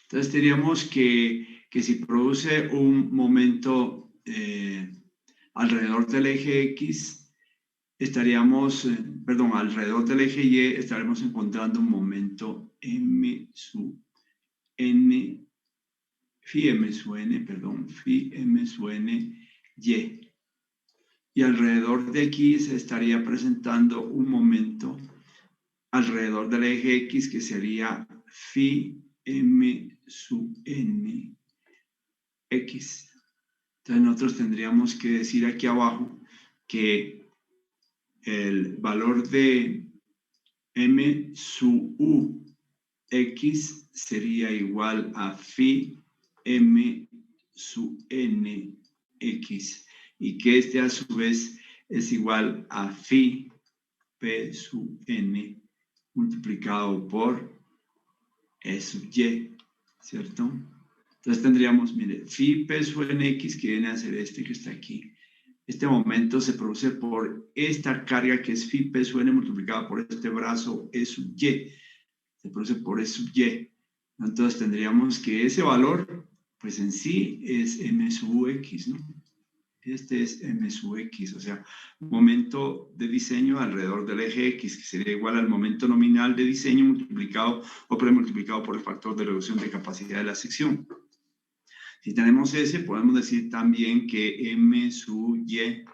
Entonces, diríamos que si produce un momento alrededor del eje X, estaríamos, perdón, alrededor del eje Y, estaremos encontrando un momento M sub n, phi M sub n, perdón, phi M sub n Y. Y alrededor de aquí se estaría presentando un momento alrededor del eje X que sería phi M sub n X. Entonces nosotros tendríamos que decir aquí abajo que el valor de M sub U X sería igual a phi M sub n X y que este a su vez es igual a phi P sub n multiplicado por E sub y, ¿cierto? Entonces tendríamos, mire, phi P sub n X que viene a ser este que está aquí. Este momento se produce por esta carga que es phi P sub n multiplicada por este brazo E sub y. Se produce por E sub y. Entonces tendríamos que ese valor, pues en sí es M sub X, ¿no? Este es M sub X, o sea, momento de diseño alrededor del eje X, que sería igual al momento nominal de diseño multiplicado o premultiplicado por el factor de reducción de capacidad de la sección. Si tenemos ese, podemos decir también que M sub Y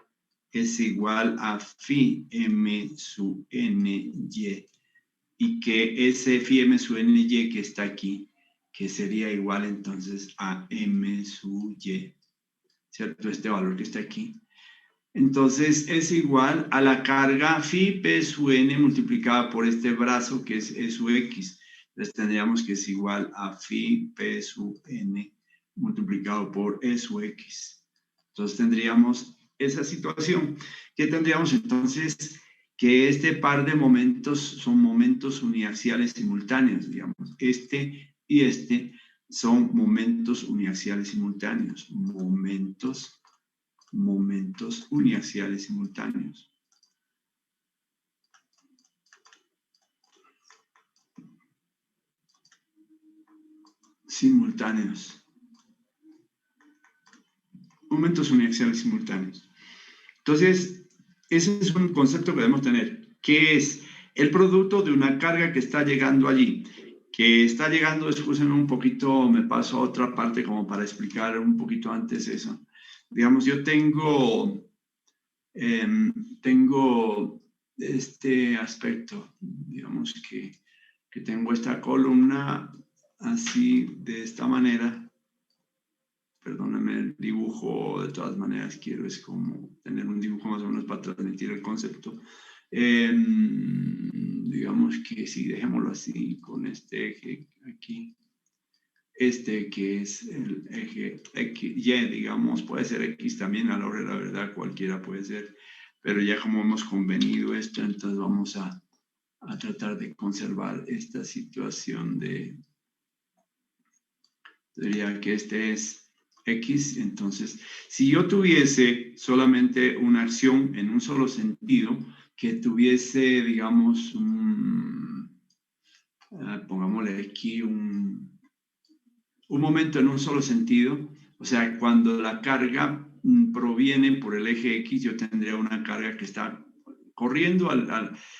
es igual a phi M sub n y que ese phi M sub n y que está aquí, que sería igual entonces a M sub Y, ¿cierto? Este valor que está aquí. Entonces es igual a la carga phi P sub n multiplicada por este brazo que es E sub X. Entonces tendríamos que es igual a phi P sub n multiplicado por E sub X. Entonces tendríamos esa situación. ¿Qué tendríamos entonces? Que este par de momentos son momentos uniaxiales simultáneos, digamos. Este y este son momentos uniaxiales simultáneos. Momentos uniaxiales simultáneos. Momentos uniaxiales simultáneos. Entonces, ese es un concepto que debemos tener. ¿Qué es el producto de una carga que está llegando allí. Que está llegando, escúchenme un poquito, me paso a otra parte como para explicar un poquito antes eso. Digamos, yo tengo este aspecto, digamos que tengo esta columna así, de esta manera. Perdónenme el dibujo, de todas maneras quiero es como tener un dibujo más o menos para transmitir el concepto. Digamos que sí, dejémoslo así, con este eje aquí. Este que es el eje X, Y, digamos, puede ser X también, a la hora de la verdad cualquiera puede ser, pero ya como hemos convenido esto, entonces vamos a tratar de conservar esta situación de, diría que este es X, entonces, si yo tuviese solamente una acción en un solo sentido, que tuviese, digamos, pongámosle aquí un momento en un solo sentido, o sea, cuando la carga proviene por el eje X, yo tendría una carga que está corriendo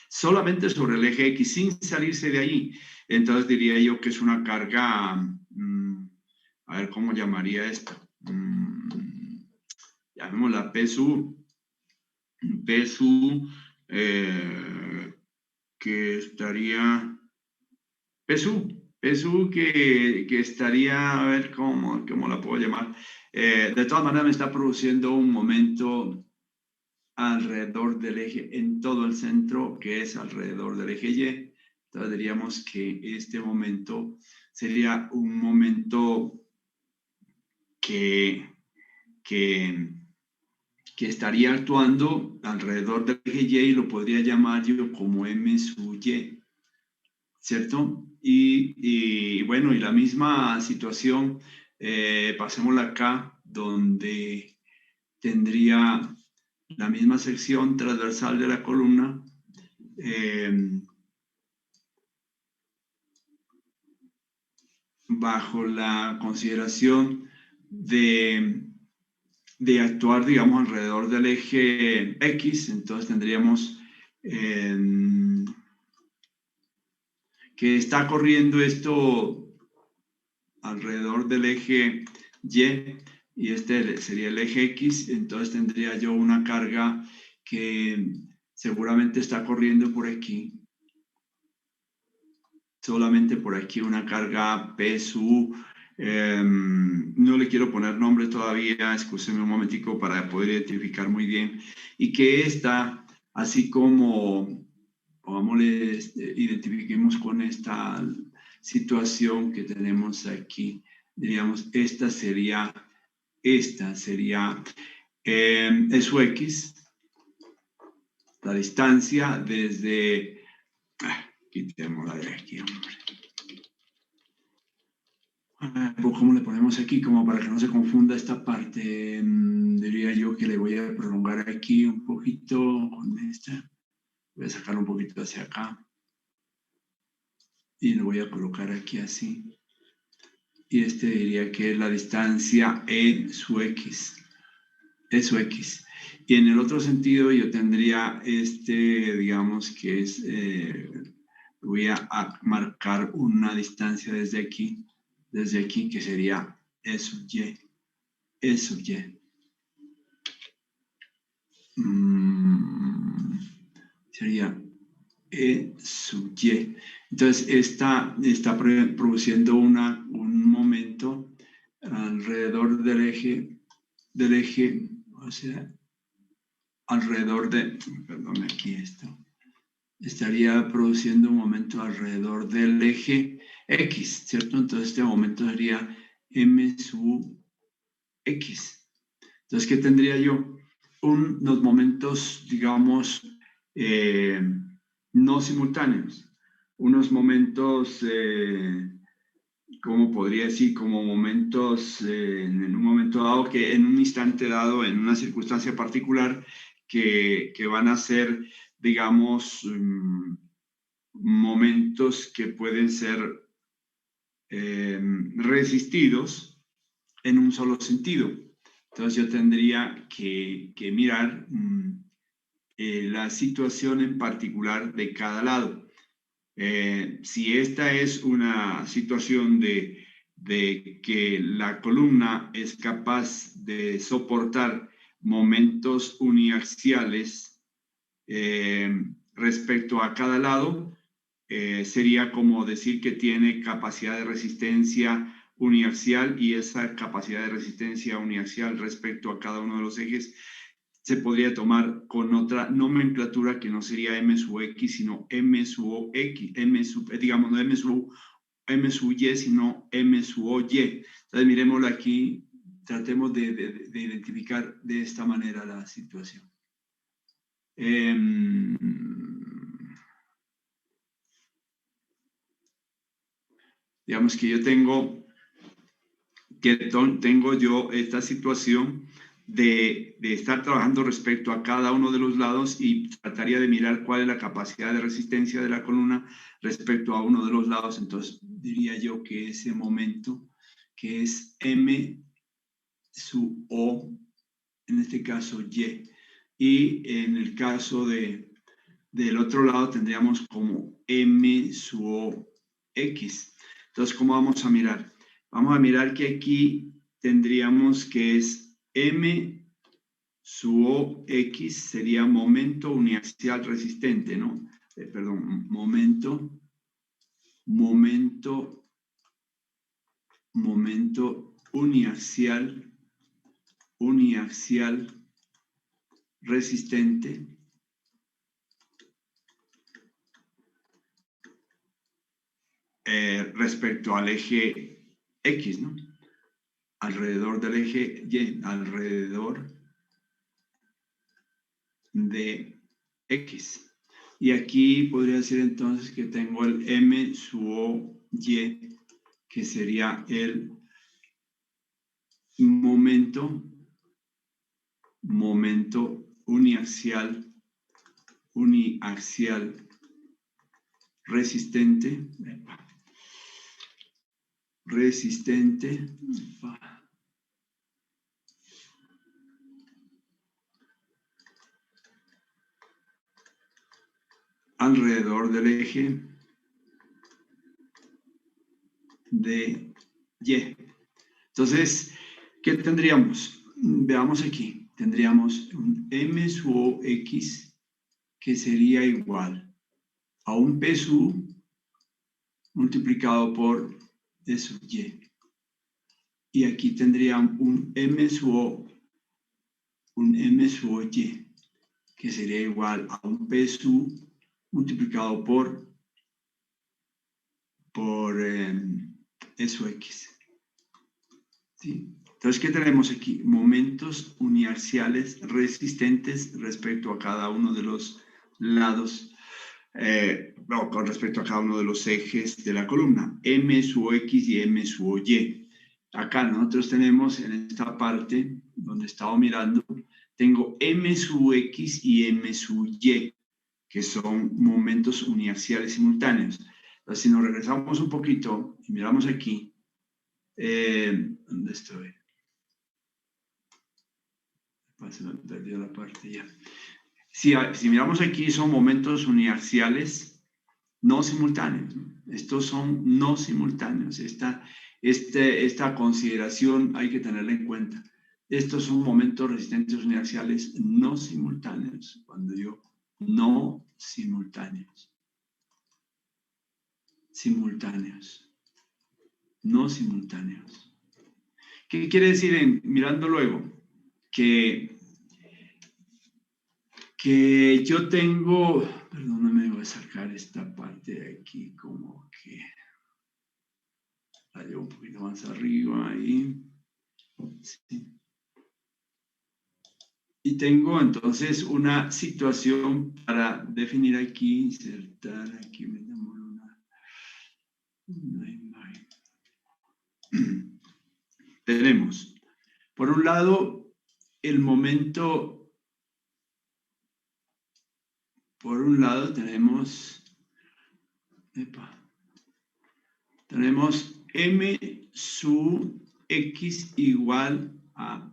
solamente sobre el eje X, sin salirse de ahí. Entonces diría yo que es una carga, a ver, ¿cómo llamaría esto? Llamémosla P sub, que estaría, P sub que estaría, a ver cómo la puedo llamar. De todas maneras me está produciendo un momento alrededor del eje, en todo el centro, que es alrededor del eje Y. Entonces diríamos que este momento sería un momento que estaría actuando alrededor del eje Y, y lo podría llamar yo como M sub Y, ¿cierto? Y bueno, y la misma situación, pasémosla acá, donde tendría la misma sección transversal de la columna, bajo la consideración de actuar, digamos, alrededor del eje X. Entonces tendríamos que está corriendo esto alrededor del eje Y este sería el eje X. Entonces tendría yo una carga que seguramente está corriendo por aquí, solamente por aquí, una carga P sub, no le quiero poner nombre todavía, escúcheme un momentico para poder identificar muy bien, y que esta, así como, pongámosle, identifiquemos con esta situación que tenemos aquí, diríamos, esta sería su X, la distancia desde, quitémosla de aquí, hombre. ¿Cómo le ponemos aquí? Como para que no se confunda esta parte, diría yo que le voy a prolongar aquí un poquito con esta. Voy a sacar un poquito hacia acá. Y lo voy a colocar aquí así. Y este diría que es la distancia E su X. E su X. Y en el otro sentido yo tendría digamos que es, voy a marcar una distancia desde aquí, que sería E sub Y. E sub Y. Sería E sub Y. Entonces, está produciendo un momento alrededor del eje, o sea, alrededor de, perdón, aquí esto, estaría produciendo un momento alrededor del eje X, ¿cierto? Entonces, este momento sería M sub X. Entonces, ¿qué tendría yo? Unos momentos, digamos, no simultáneos, unos momentos, ¿cómo podría decir? Como momentos, en un momento dado, que en un instante dado, en una circunstancia particular, que van a ser, digamos, momentos que pueden ser resistidos en un solo sentido. Entonces yo tendría que mirar la situación en particular de cada lado. Si esta es una situación de que la columna es capaz de soportar momentos uniaxiales respecto a cada lado, sería como decir que tiene capacidad de resistencia uniaxial, y esa capacidad de resistencia uniaxial respecto a cada uno de los ejes se podría tomar con otra nomenclatura que no sería M sub X, sino M sub O X, digamos, no M sub Y, sino M sub O Y. Entonces, miremoslo aquí, tratemos de identificar de esta manera la situación. Digamos que yo tengo yo esta situación de estar trabajando respecto a cada uno de los lados, y trataría de mirar cuál es la capacidad de resistencia de la columna respecto a uno de los lados. Entonces diría yo que ese momento, que es M sub O, en este caso Y, y en el caso del otro lado tendríamos como M sub O X. Entonces, ¿cómo vamos a mirar? Vamos a mirar que aquí tendríamos que es M sub O X, sería momento uniaxial resistente, ¿no? Perdón, momento uniaxial resistente respecto al eje X, ¿no? Alrededor del eje Y, alrededor de X. Y aquí podría decir entonces que tengo el M sub O Y, que sería el momento uniaxial resistente, alrededor del eje de Y. Entonces, ¿qué tendríamos? Veamos aquí. Tendríamos un M sub O X, que sería igual a un P sub multiplicado por D sub Y. Y aquí tendrían un M sub O Y, que sería igual a un P sub multiplicado por E sub X. ¿Sí? Entonces, ¿qué tenemos aquí? Momentos uniaxiales resistentes respecto a cada uno de los lados, con respecto a cada uno de los ejes de la columna, M sub X y M sub Y. Acá nosotros tenemos en esta parte donde estaba mirando, tengo M sub X y M sub Y, que son momentos uniaxiales simultáneos. Entonces, si nos regresamos un poquito y miramos aquí, ¿dónde estoy? Me perdió la parte ya. Si miramos aquí, son momentos uniaxiales no simultáneos, ¿no? Estos son no simultáneos. Esta consideración hay que tenerla en cuenta. Estos son momentos resistentes uniaxiales no simultáneos. Cuando yo no simultáneos. No simultáneos. ¿Qué quiere decir mirando luego? Que yo tengo, perdóname, voy a sacar esta parte de aquí como que la llevo un poquito más arriba ahí. Sí. Y tengo entonces una situación para definir aquí, insertar aquí, metamos una imagen. Tenemos, por un lado, el momento, tenemos M sub X igual a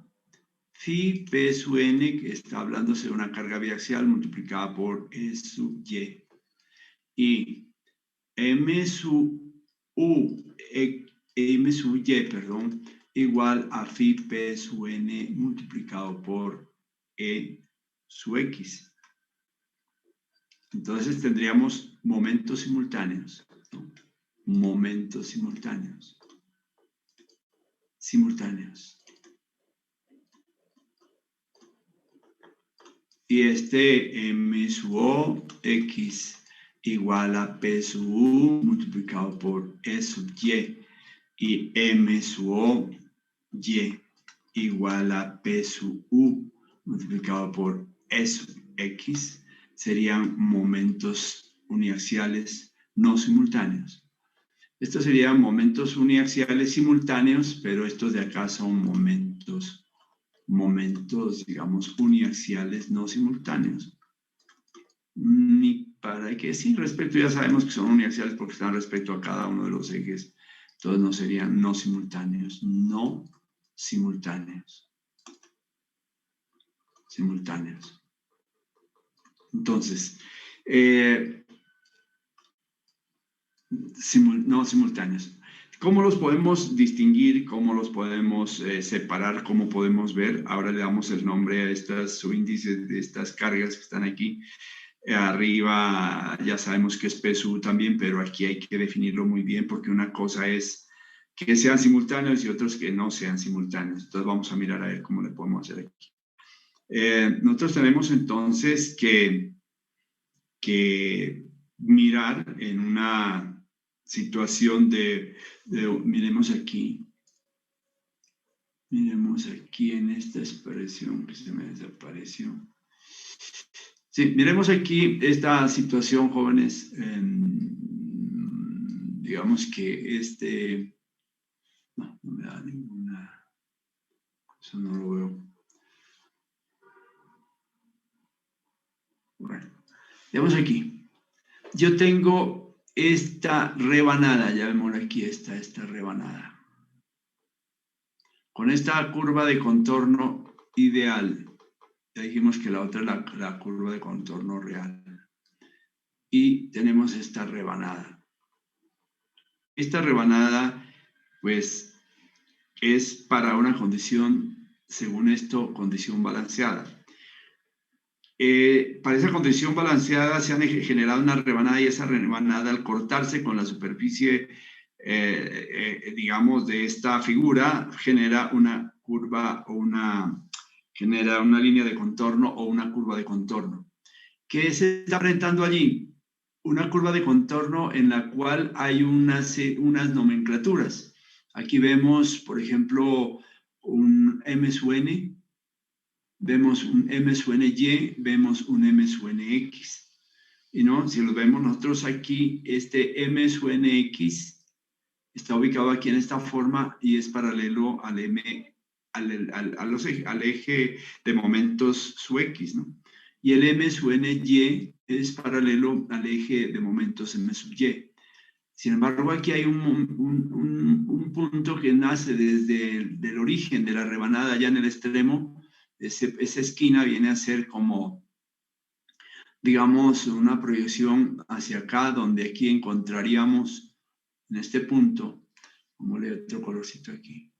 phi p sub n, que está hablándose de una carga biaxial multiplicada por E sub y. Y m sub y, perdón, igual a phi p sub n multiplicado por E sub x. Entonces tendríamos momentos simultáneos, ¿no? Momentos simultáneos. Y este m sub o x igual a p sub u multiplicado por E sub y. Y m sub o y igual a p sub u multiplicado por E sub x serían momentos uniaxiales no simultáneos. Estos serían momentos uniaxiales simultáneos, pero estos de acá son momentos, digamos, uniaxiales no simultáneos. Ni para qué, sí, respecto, ya sabemos que son uniaxiales porque están respecto a cada uno de los ejes, entonces no serían no simultáneos, no simultáneos. Entonces, no simultáneos. ¿Cómo los podemos distinguir? ¿Cómo los podemos separar? ¿Cómo podemos ver? Ahora le damos el nombre a estos subíndices de estas cargas que están aquí. Arriba ya sabemos que es P sub también, pero aquí hay que definirlo muy bien porque una cosa es que sean simultáneos y otros que no sean simultáneos. Entonces vamos a mirar a ver cómo le podemos hacer aquí. Nosotros tenemos entonces que mirar en una situación miremos aquí en esta expresión que se me desapareció. Sí, miremos aquí esta situación, jóvenes. Digamos que no me da ninguna, eso no lo veo. Bueno, veamos aquí. Yo tengo esta rebanada, ya vemos aquí esta rebanada. Con esta curva de contorno ideal. Ya dijimos que la otra es la curva de contorno real. Y tenemos esta rebanada. Esta rebanada, pues, es para una condición, según esto, condición balanceada. Para esa condición balanceada se han generado una rebanada y esa rebanada al cortarse con la superficie, digamos, de esta figura, genera una curva o genera una línea de contorno o una curva de contorno. ¿Qué se está presentando allí? Una curva de contorno en la cual hay unas nomenclaturas. Aquí vemos, por ejemplo, un M sub n, vemos un M sub ny, vemos un M sub nx. Y no, si lo vemos nosotros aquí, este M sub nx está ubicado aquí en esta forma y es paralelo al eje de momentos sub x, ¿no? Y el M sub ny es paralelo al eje de momentos M sub y. Sin embargo, aquí hay un punto que nace desde el origen de la rebanada, allá en el extremo. Esa esquina viene a ser como, digamos, una proyección hacia acá, donde aquí encontraríamos, en este punto, vamos a leer otro colorcito aquí.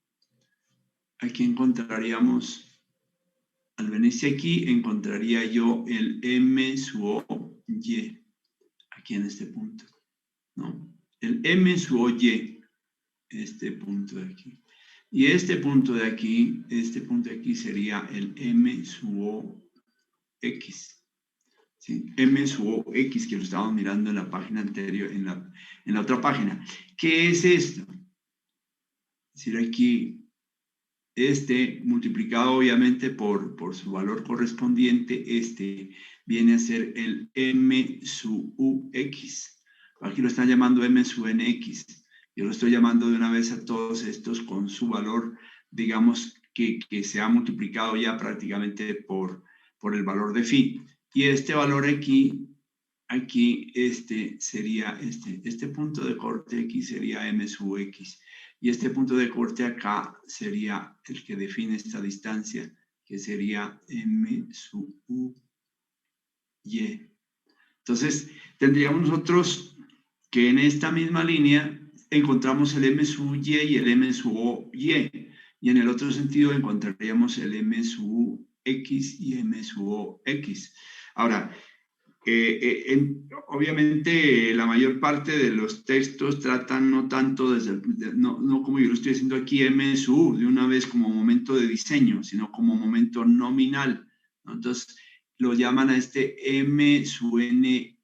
Aquí encontraríamos, al venirse aquí, encontraría yo el M sub o y, aquí en este punto, ¿no? El M sub o y, este punto de aquí. Y este punto de aquí sería el M sub o x. ¿Sí? M sub o x, que lo estábamos mirando en la página anterior, en la otra página. ¿Qué es esto? Es decir, aquí, multiplicado obviamente por su valor correspondiente, viene a ser el M sub ux. Aquí lo están llamando M sub nx. Yo lo estoy llamando de una vez a todos estos con su valor, digamos, que se ha multiplicado ya prácticamente por el valor de phi. Y este valor aquí sería este punto de corte aquí sería M sub x. Y este punto de corte acá sería el que define esta distancia, que sería M sub U, Y. Entonces, tendríamos nosotros que en esta misma línea encontramos el M sub Y y el M sub O, Y. Y en el otro sentido encontraríamos el M sub X y M sub O, X. Ahora, obviamente la mayor parte de los textos tratan no tanto no como yo lo estoy haciendo aquí, M sub U, de una vez como momento de diseño, sino como momento nominal, ¿no? Entonces, lo llaman a este M sub N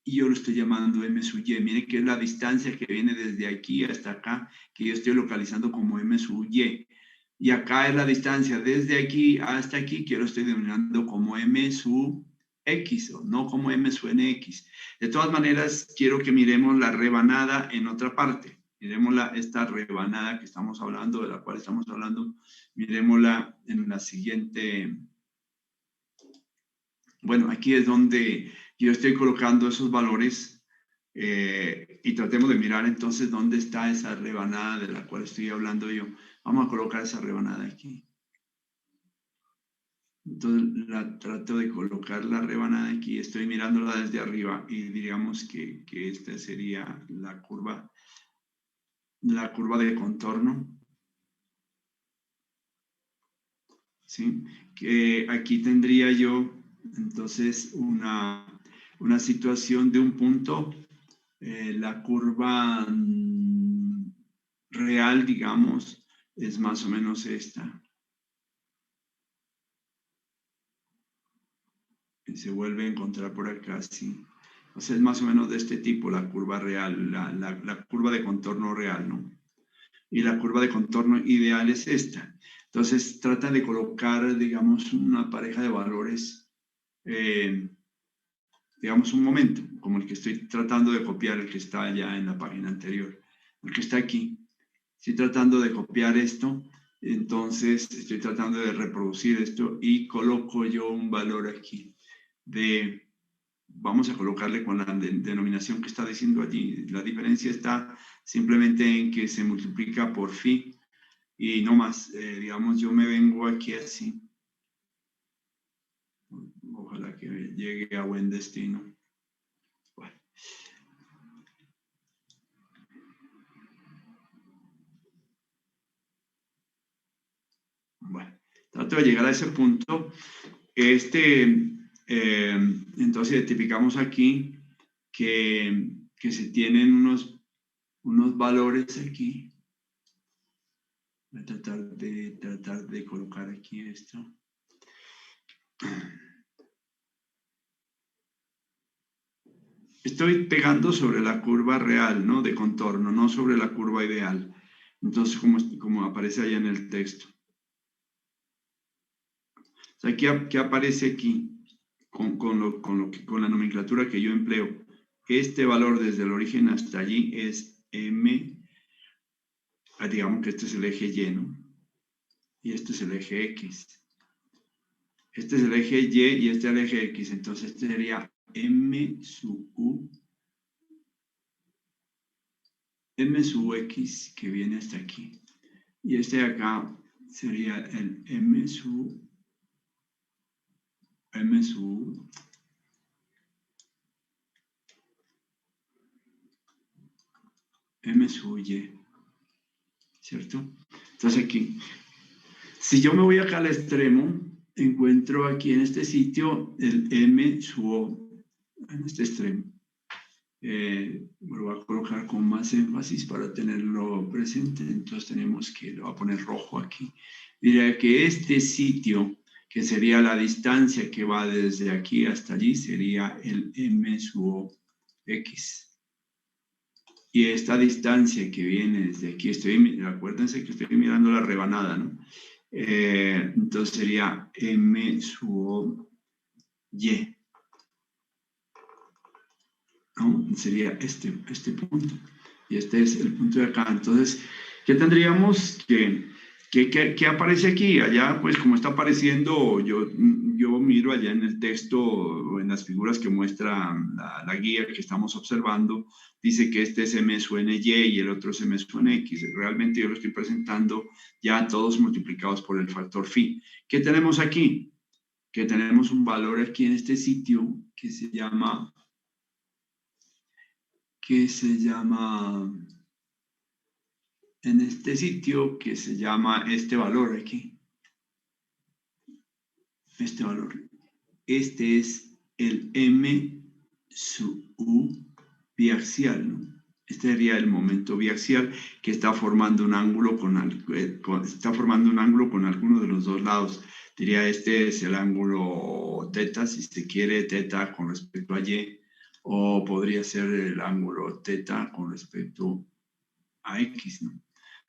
y yo lo estoy llamando M sub Y. Miren que es la distancia que viene desde aquí hasta acá, que yo estoy localizando como M sub Y. Y acá es la distancia desde aquí hasta aquí, que yo lo estoy denominando como M sub X, o no como M sub NX. De todas maneras, quiero que miremos la rebanada en otra parte. Miremos esta rebanada que estamos hablando, de la cual estamos hablando, miremosla en la siguiente. Bueno, aquí es donde yo estoy colocando esos valores y tratemos de mirar entonces dónde está esa rebanada de la cual estoy hablando yo. Vamos a colocar esa rebanada aquí. Entonces trato de colocar la rebanada aquí, estoy mirándola desde arriba y digamos que esta sería la curva de contorno. ¿Sí? Que aquí tendría yo entonces una situación de un punto, la curva real, digamos, es más o menos esta. Y se vuelve a encontrar por acá, sí. O sea, es más o menos de este tipo la curva real, la curva de contorno real, ¿no? Y la curva de contorno ideal es esta. Entonces, trata de colocar, digamos, una pareja de valores, digamos, un momento, como el que estoy tratando de copiar, el que está allá en la página anterior, el que está aquí. Estoy tratando de copiar esto, entonces estoy tratando de reproducir esto y coloco yo un valor aquí vamos a colocarle con la denominación que está diciendo allí. La diferencia está simplemente en que se multiplica por phi y no más. Digamos, yo me vengo aquí así. Ojalá que llegue a buen destino. Bueno. Bueno, trato de llegar a ese punto. Entonces identificamos aquí que se tienen unos valores aquí. Voy a tratar de colocar aquí esto. Estoy pegando sobre la curva real, ¿no? De contorno, no sobre la curva ideal. Entonces, como aparece allá en el texto. O sea, ¿qué aparece aquí? Con la nomenclatura que yo empleo. Este valor desde el origen hasta allí es M, digamos que este es el eje Y, ¿no? Y este es el eje X. Este es el eje Y y este es el eje X. Entonces este sería M sub U, M sub X que viene hasta aquí. Y este de acá sería el M sub Y, ¿cierto? Entonces aquí, si yo me voy acá al extremo, encuentro aquí en este sitio el M sub O, en este extremo. Lo voy a colocar con más énfasis para tenerlo presente, entonces tenemos que, lo voy a poner rojo aquí. Diría que este sitio, que sería la distancia que va desde aquí hasta allí, sería el M sub O X. Y esta distancia que viene desde aquí, acuérdense que estoy mirando la rebanada, ¿no? Entonces sería M sub O Y. ¿No? Sería este punto. Y este es el punto de acá. Entonces, ¿qué tendríamos? ¿Qué aparece aquí? Allá, pues, como está apareciendo, yo yo miro allá en el texto o en las figuras que muestra la guía que estamos observando, dice que este es M sub Ny y el otro es M sub Nx. Realmente yo lo estoy presentando ya todos multiplicados por el factor phi. ¿Qué tenemos aquí? Que tenemos un valor aquí en este sitio que se llama en este sitio que se llama este valor aquí. Este valor. Este es el M sub U biaxial, ¿no? Este sería el momento biaxial que está formando un ángulo con alguno de los dos lados. Diría, este es el ángulo teta, si se quiere, teta con respecto a Y, o podría ser el ángulo teta con respecto a X, ¿no?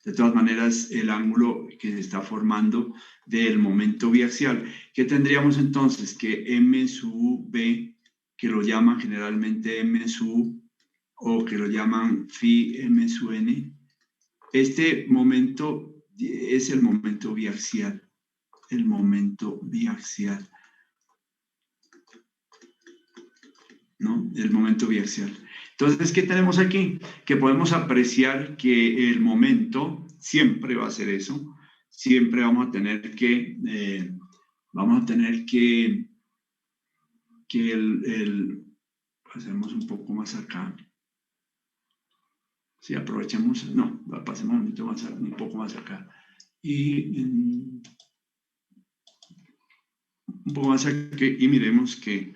De todas maneras, el ángulo que se está formando del momento biaxial. ¿Qué tendríamos entonces? Que M sub B, que lo llaman generalmente M sub, o que lo llaman phi M sub N, este momento es el momento biaxial. El momento biaxial. ¿No? El momento biaxial. Entonces, ¿qué tenemos aquí? Que podemos apreciar que el momento siempre va a ser eso. Siempre vamos a tener que pasemos un poco más acá. Si aprovechemos, no, pasemos un poco más acá. Y un poco más acá, y miremos que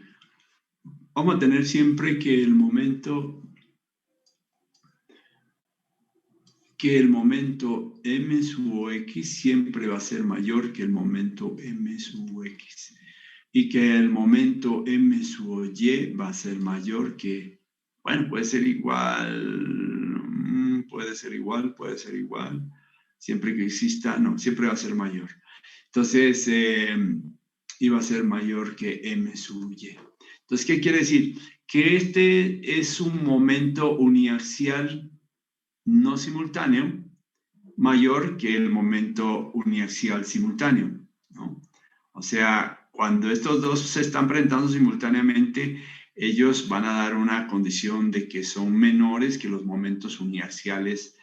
vamos a tener siempre que el momento M sub X siempre va a ser mayor que el momento M sub X. Y que el momento M sub Y va a ser mayor que, bueno, puede ser igual, siempre que exista, no, siempre va a ser mayor. Entonces, iba a ser mayor que M sub Y. Entonces, ¿qué quiere decir? Que este es un momento uniaxial no simultáneo mayor que el momento uniaxial simultáneo, ¿no? O sea, cuando estos dos se están presentando simultáneamente, ellos van a dar una condición de que son menores que los momentos uniaxiales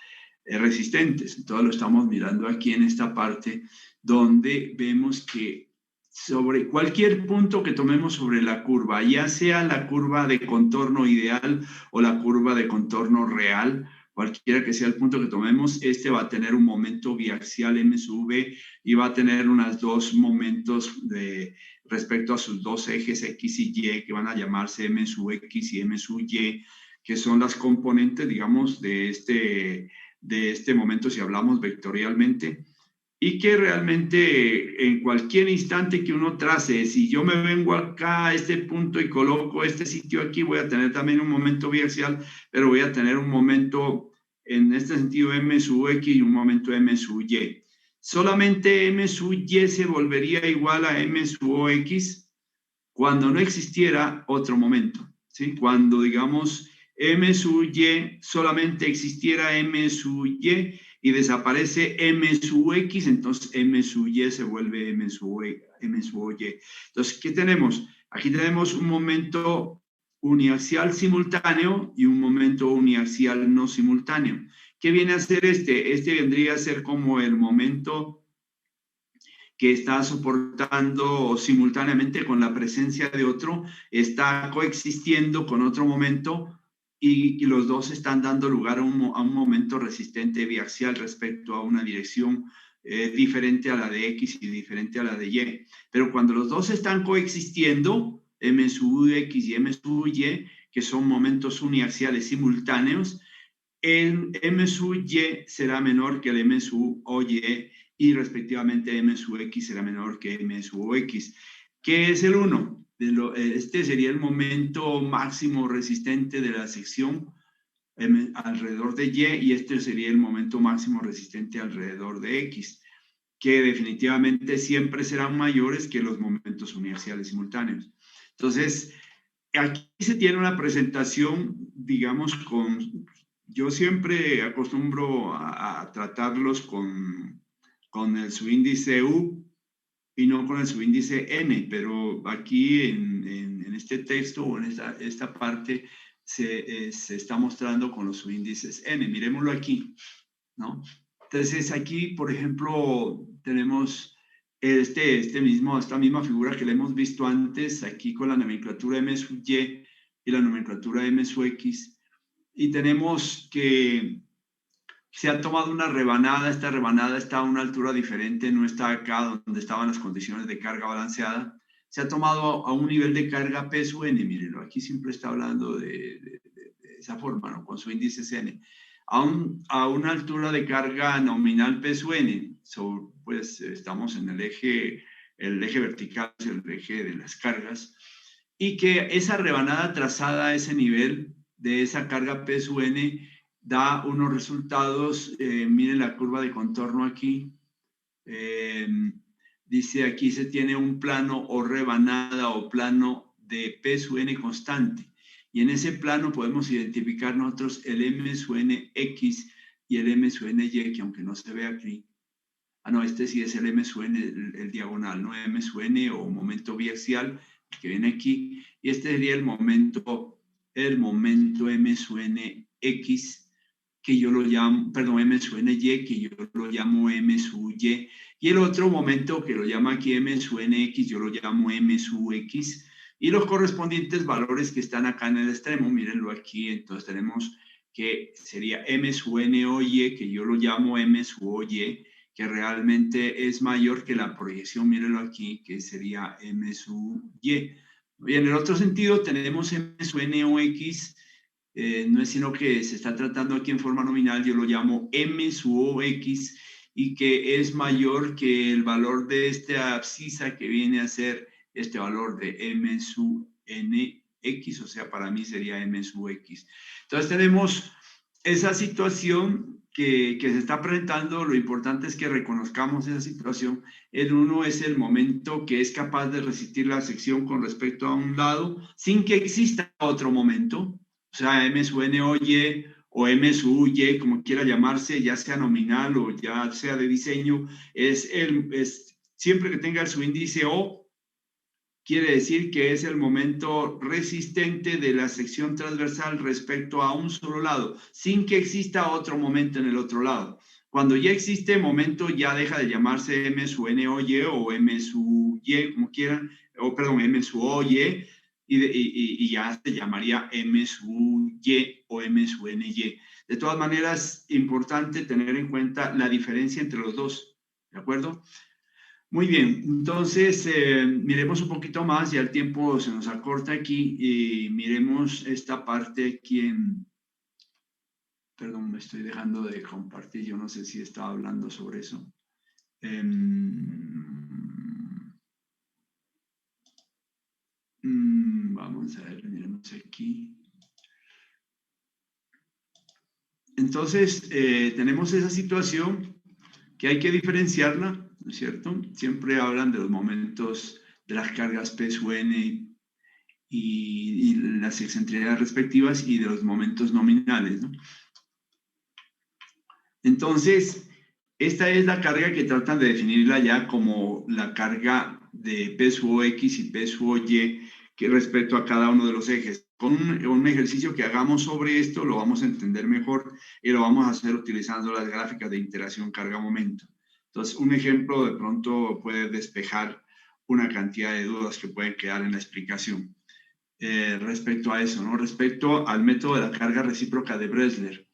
resistentes. Entonces lo estamos mirando aquí en esta parte donde vemos que sobre cualquier punto que tomemos sobre la curva, ya sea la curva de contorno ideal o la curva de contorno real, cualquiera que sea el punto que tomemos, este va a tener un momento biaxial M sub V y va a tener unos dos momentos respecto a sus dos ejes X y Y que van a llamarse M sub X y M sub Y, que son las componentes, digamos, de este momento si hablamos vectorialmente, y que realmente en cualquier instante que uno trace, si yo me vengo acá a este punto y coloco este sitio aquí, voy a tener también un momento biaxial, pero voy a tener un momento en este sentido M sub X y un momento M sub Y. Solamente M sub Y se volvería igual a M sub X cuando no existiera otro momento, ¿sí? Cuando, digamos, M sub Y solamente existiera M sub Y y desaparece M sub X, entonces M sub Y se vuelve M sub Y. Entonces, ¿qué tenemos? Aquí tenemos un momento uniaxial simultáneo y un momento uniaxial no simultáneo. ¿Qué viene a ser este? Este vendría a ser como el momento que está soportando simultáneamente con la presencia de otro, está coexistiendo con otro momento y los dos están dando lugar a un momento resistente biaxial respecto a una dirección diferente a la de X y diferente a la de Y. Pero cuando los dos están coexistiendo, M sub X y M sub Y, que son momentos uniaxiales simultáneos, el M sub Y será menor que el M sub OY y respectivamente M sub X será menor que M sub X. ¿Qué es el 1? Este sería el momento máximo resistente de la sección alrededor de Y y este sería el momento máximo resistente alrededor de X, que definitivamente siempre serán mayores que los momentos uniaxiales simultáneos. Entonces, aquí se tiene una presentación, digamos, yo siempre acostumbro a tratarlos con su índice U, y no con el subíndice n, pero aquí en este texto o en esta parte se está mostrando con los subíndices n. Miremoslo aquí, ¿no? Entonces aquí, por ejemplo, tenemos esta misma figura que le hemos visto antes, aquí con la nomenclatura m sub y y la nomenclatura m sub x, y tenemos que se ha tomado una rebanada, esta rebanada está a una altura diferente, no está acá donde estaban las condiciones de carga balanceada, se ha tomado a un nivel de carga P sub n, mírenlo, aquí siempre está hablando de esa forma, ¿no? Con su índice n, a una altura de carga nominal P sub n, pues estamos en el eje vertical, es el eje de las cargas, y que esa rebanada trazada a ese nivel de esa carga P sub n da unos resultados, miren la curva de contorno aquí, dice aquí se tiene un plano o rebanada o plano de P sub n constante, y en ese plano podemos identificar nosotros el M sub n x y el M sub n y, que aunque no se ve aquí, no, este sí es el M sub n, el diagonal, ¿no? M sub n o momento biaxial, que viene aquí, y este sería el momento M sub n x, que yo lo llamo, perdón, M sub n y, que yo lo llamo M sub y, y el otro momento que lo llama aquí M sub n x, yo lo llamo M sub x, y los correspondientes valores que están acá en el extremo, mírenlo aquí, entonces tenemos que sería M sub n o y, que yo lo llamo M sub o y, que realmente es mayor que la proyección, mírenlo aquí, que sería M sub y. Y en el otro sentido tenemos M sub n o x, no es sino que se está tratando aquí en forma nominal, yo lo llamo M sub o x, y que es mayor que el valor de esta abscisa, que viene a ser este valor de M sub n x, o sea, para mí sería M sub x. Entonces tenemos esa situación que se está presentando. Lo importante es que reconozcamos esa situación. El uno es el momento que es capaz de resistir la sección con respecto a un lado sin que exista otro momento, o sea, M sub n o y o M sub y, como quiera llamarse, ya sea nominal o ya sea de diseño, es siempre que tenga el subíndice O, quiere decir que es el momento resistente de la sección transversal respecto a un solo lado, sin que exista otro momento en el otro lado. Cuando ya existe momento, ya deja de llamarse M sub n o y o M sub y, como quieran, o perdón, M sub o y, y ya se llamaría M sub y o M sub n y. De todas maneras, importante tener en cuenta la diferencia entre los dos, ¿de acuerdo? Muy bien, entonces miremos un poquito más, ya el tiempo se nos acorta aquí, y miremos esta parte aquí perdón, me estoy dejando de compartir, yo no sé si estaba hablando sobre eso. Vamos a ver, miremos aquí. Entonces, tenemos esa situación que hay que diferenciarla, ¿no es cierto? Siempre hablan de los momentos de las cargas P sub n y las excentricidades respectivas y de los momentos nominales, ¿no? Entonces, esta es la carga que tratan de definirla ya como la carga de P sub o x y P sub o y, que respecto a cada uno de los ejes. Con un ejercicio que hagamos sobre esto lo vamos a entender mejor, y lo vamos a hacer utilizando las gráficas de interacción carga-momento. Entonces, un ejemplo de pronto puede despejar una cantidad de dudas que pueden quedar en la explicación. Respecto a eso, ¿no? Respecto al método de la carga recíproca de Bresler.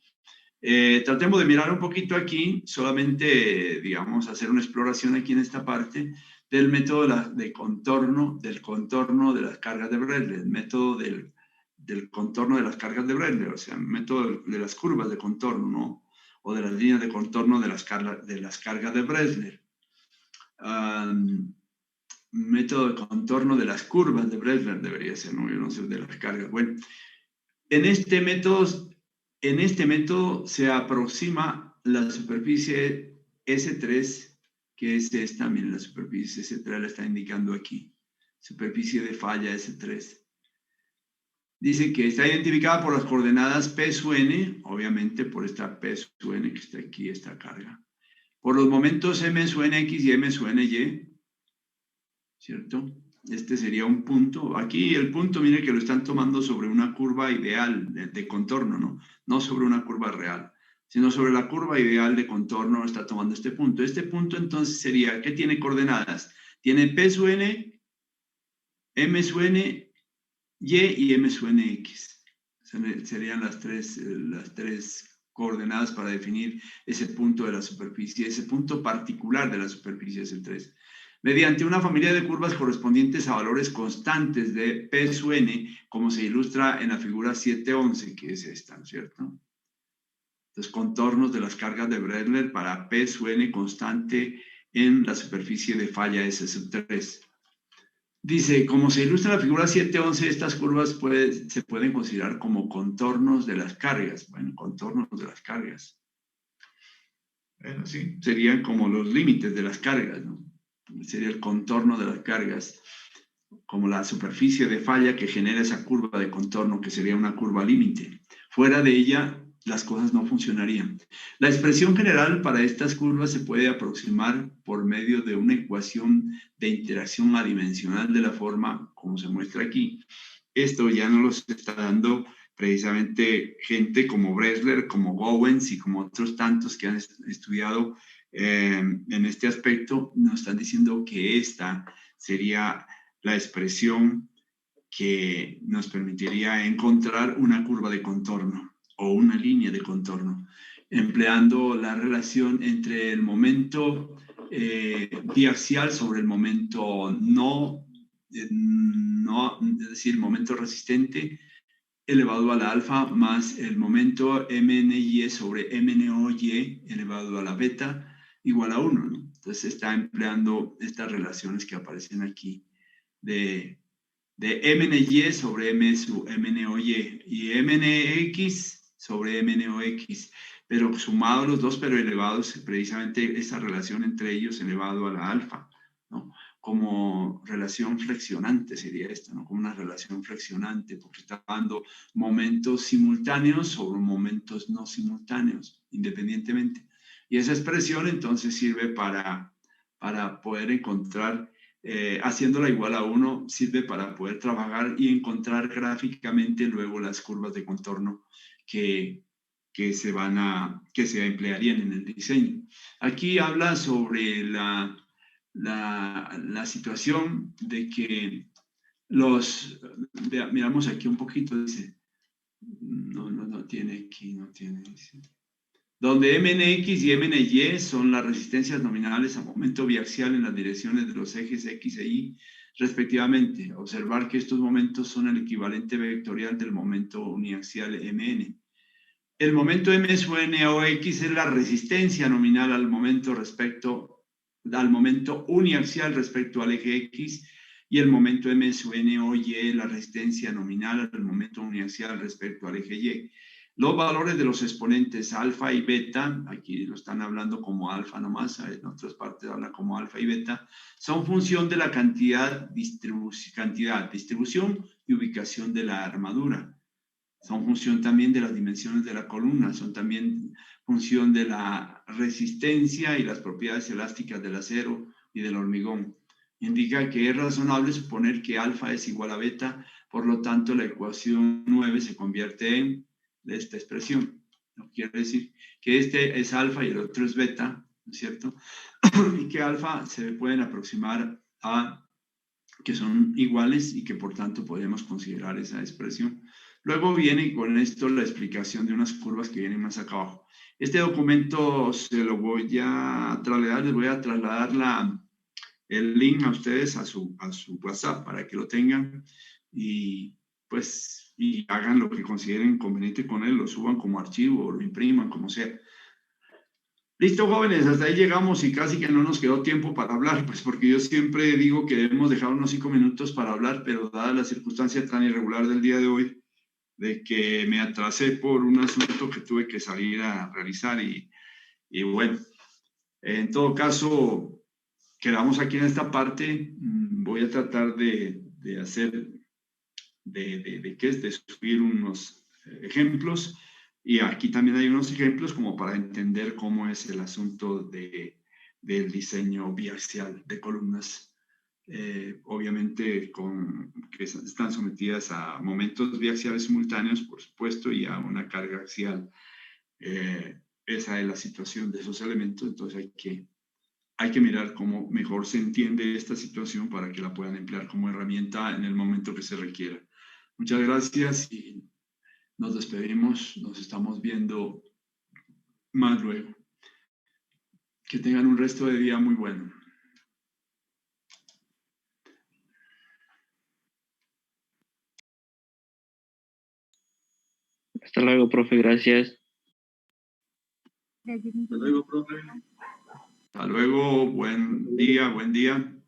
Tratemos de mirar un poquito aquí, solamente, digamos, hacer una exploración aquí en esta parte del método del contorno de las cargas de Bresler, el método del contorno de las cargas de Bresler, o sea, el método de las curvas de contorno, ¿no? O de las líneas de contorno de las cargas de Bresler. Método de contorno de las curvas de Bresler debería ser, ¿no? Yo no sé, de las cargas. Bueno, en este método se aproxima la superficie S3, que es esta, miren, la superficie S3 la está indicando aquí, superficie de falla S3. Dice que está identificada por las coordenadas P sub n, obviamente por esta P sub n que está aquí, esta carga, por los momentos M sub n x y M sub n y, ¿cierto? Este sería un punto. Aquí el punto, mire que lo están tomando sobre una curva ideal de contorno, ¿no? No sobre una curva real, sino sobre la curva ideal de contorno está tomando este punto. Este punto entonces sería, ¿qué tiene coordenadas? Tiene P sub n, M sub n, Y y M sub n X. Serían las tres coordenadas para definir ese punto de la superficie. Ese punto particular de la superficie es el 3. Mediante una familia de curvas correspondientes a valores constantes de P sub n, como se ilustra en la figura 711, que es esta, ¿no es cierto? Los contornos de las cargas de Bresler para P sub n constante en la superficie de falla S sub 3. Dice, como se ilustra en la figura 711, estas curvas se pueden considerar como contornos de las cargas. Bueno, contornos de las cargas. Bueno, sí, serían como los límites de las cargas, ¿no? Sería el contorno de las cargas, como la superficie de falla que genera esa curva de contorno, que sería una curva límite. Fuera de ella, las cosas no funcionarían. La expresión general para estas curvas se puede aproximar por medio de una ecuación de interacción adimensional de la forma como se muestra aquí. Esto ya nos lo está dando precisamente gente como Bresler, como Gowens y como otros tantos que han estudiado en este aspecto, nos están diciendo que esta sería la expresión que nos permitiría encontrar una curva de contorno o una línea de contorno, empleando la relación entre el momento biaxial sobre el momento es decir, el momento resistente elevado a la alfa más el momento MNY sobre MNOY elevado a la beta igual a 1, ¿no? Entonces está empleando estas relaciones que aparecen aquí de MNY sobre MNOY y MNX sobre MNOX, pero sumados los dos, pero elevados precisamente esa relación entre ellos elevado a la alfa, ¿no? Como relación flexionante sería esto, ¿no? Como una relación flexionante, porque está dando momentos simultáneos sobre momentos no simultáneos, independientemente. Y esa expresión entonces sirve para poder encontrar, haciéndola igual a 1, sirve para poder trabajar y encontrar gráficamente luego las curvas de contorno que se emplearían en el diseño. Aquí habla sobre la situación de que miramos aquí un poquito, dice, no tiene aquí, no tiene, dice, donde MNX y MNY son las resistencias nominales a momento biaxial en las direcciones de los ejes X e Y, respectivamente. Observar que estos momentos son el equivalente vectorial del momento uniaxial MN. El momento M sub n o X es la resistencia nominal al momento uniaxial respecto al eje X, y el momento M sub n o Y es la resistencia nominal al momento uniaxial respecto al eje Y. Los valores de los exponentes alfa y beta, aquí lo están hablando como alfa nomás, en otras partes habla como alfa y beta, son función de la distribución y ubicación de la armadura. Son función también de las dimensiones de la columna, son también función de la resistencia y las propiedades elásticas del acero y del hormigón. Indica que es razonable suponer que alfa es igual a beta, por lo tanto la ecuación 9 se convierte en esta expresión. ¿No? Quiere decir que este es alfa y el otro es beta, ¿no es cierto? Y que alfa se pueden aproximar a que son iguales y que por tanto podemos considerar esa expresión. Luego viene con esto la explicación de unas curvas que vienen más acá abajo. Este documento se lo voy a trasladar, les voy a trasladar el link a ustedes a su WhatsApp para que lo tengan y pues y hagan lo que consideren conveniente con él, lo suban como archivo o lo impriman, como sea. Listo, jóvenes, hasta ahí llegamos y casi que no nos quedó tiempo para hablar, pues porque yo siempre digo que debemos dejar unos 5 minutos para hablar, pero dada la circunstancia tan irregular del día de hoy, de que me atrasé por un asunto que tuve que salir a realizar y bueno, en todo caso, quedamos aquí en esta parte. Voy a tratar de hacer, de subir unos ejemplos, y aquí también hay unos ejemplos como para entender cómo es el asunto del diseño biaxial de columnas obviamente que están sometidas a momentos biaxiales simultáneos, por supuesto, y a una carga axial. Esa es la situación de esos elementos, entonces hay que mirar cómo mejor se entiende esta situación para que la puedan emplear como herramienta en el momento que se requiera. Muchas gracias y nos despedimos, nos estamos viendo más luego. Que tengan un resto de día muy bueno. Hasta luego, profe, gracias. Hasta luego, profe. Hasta luego, buen día, buen día.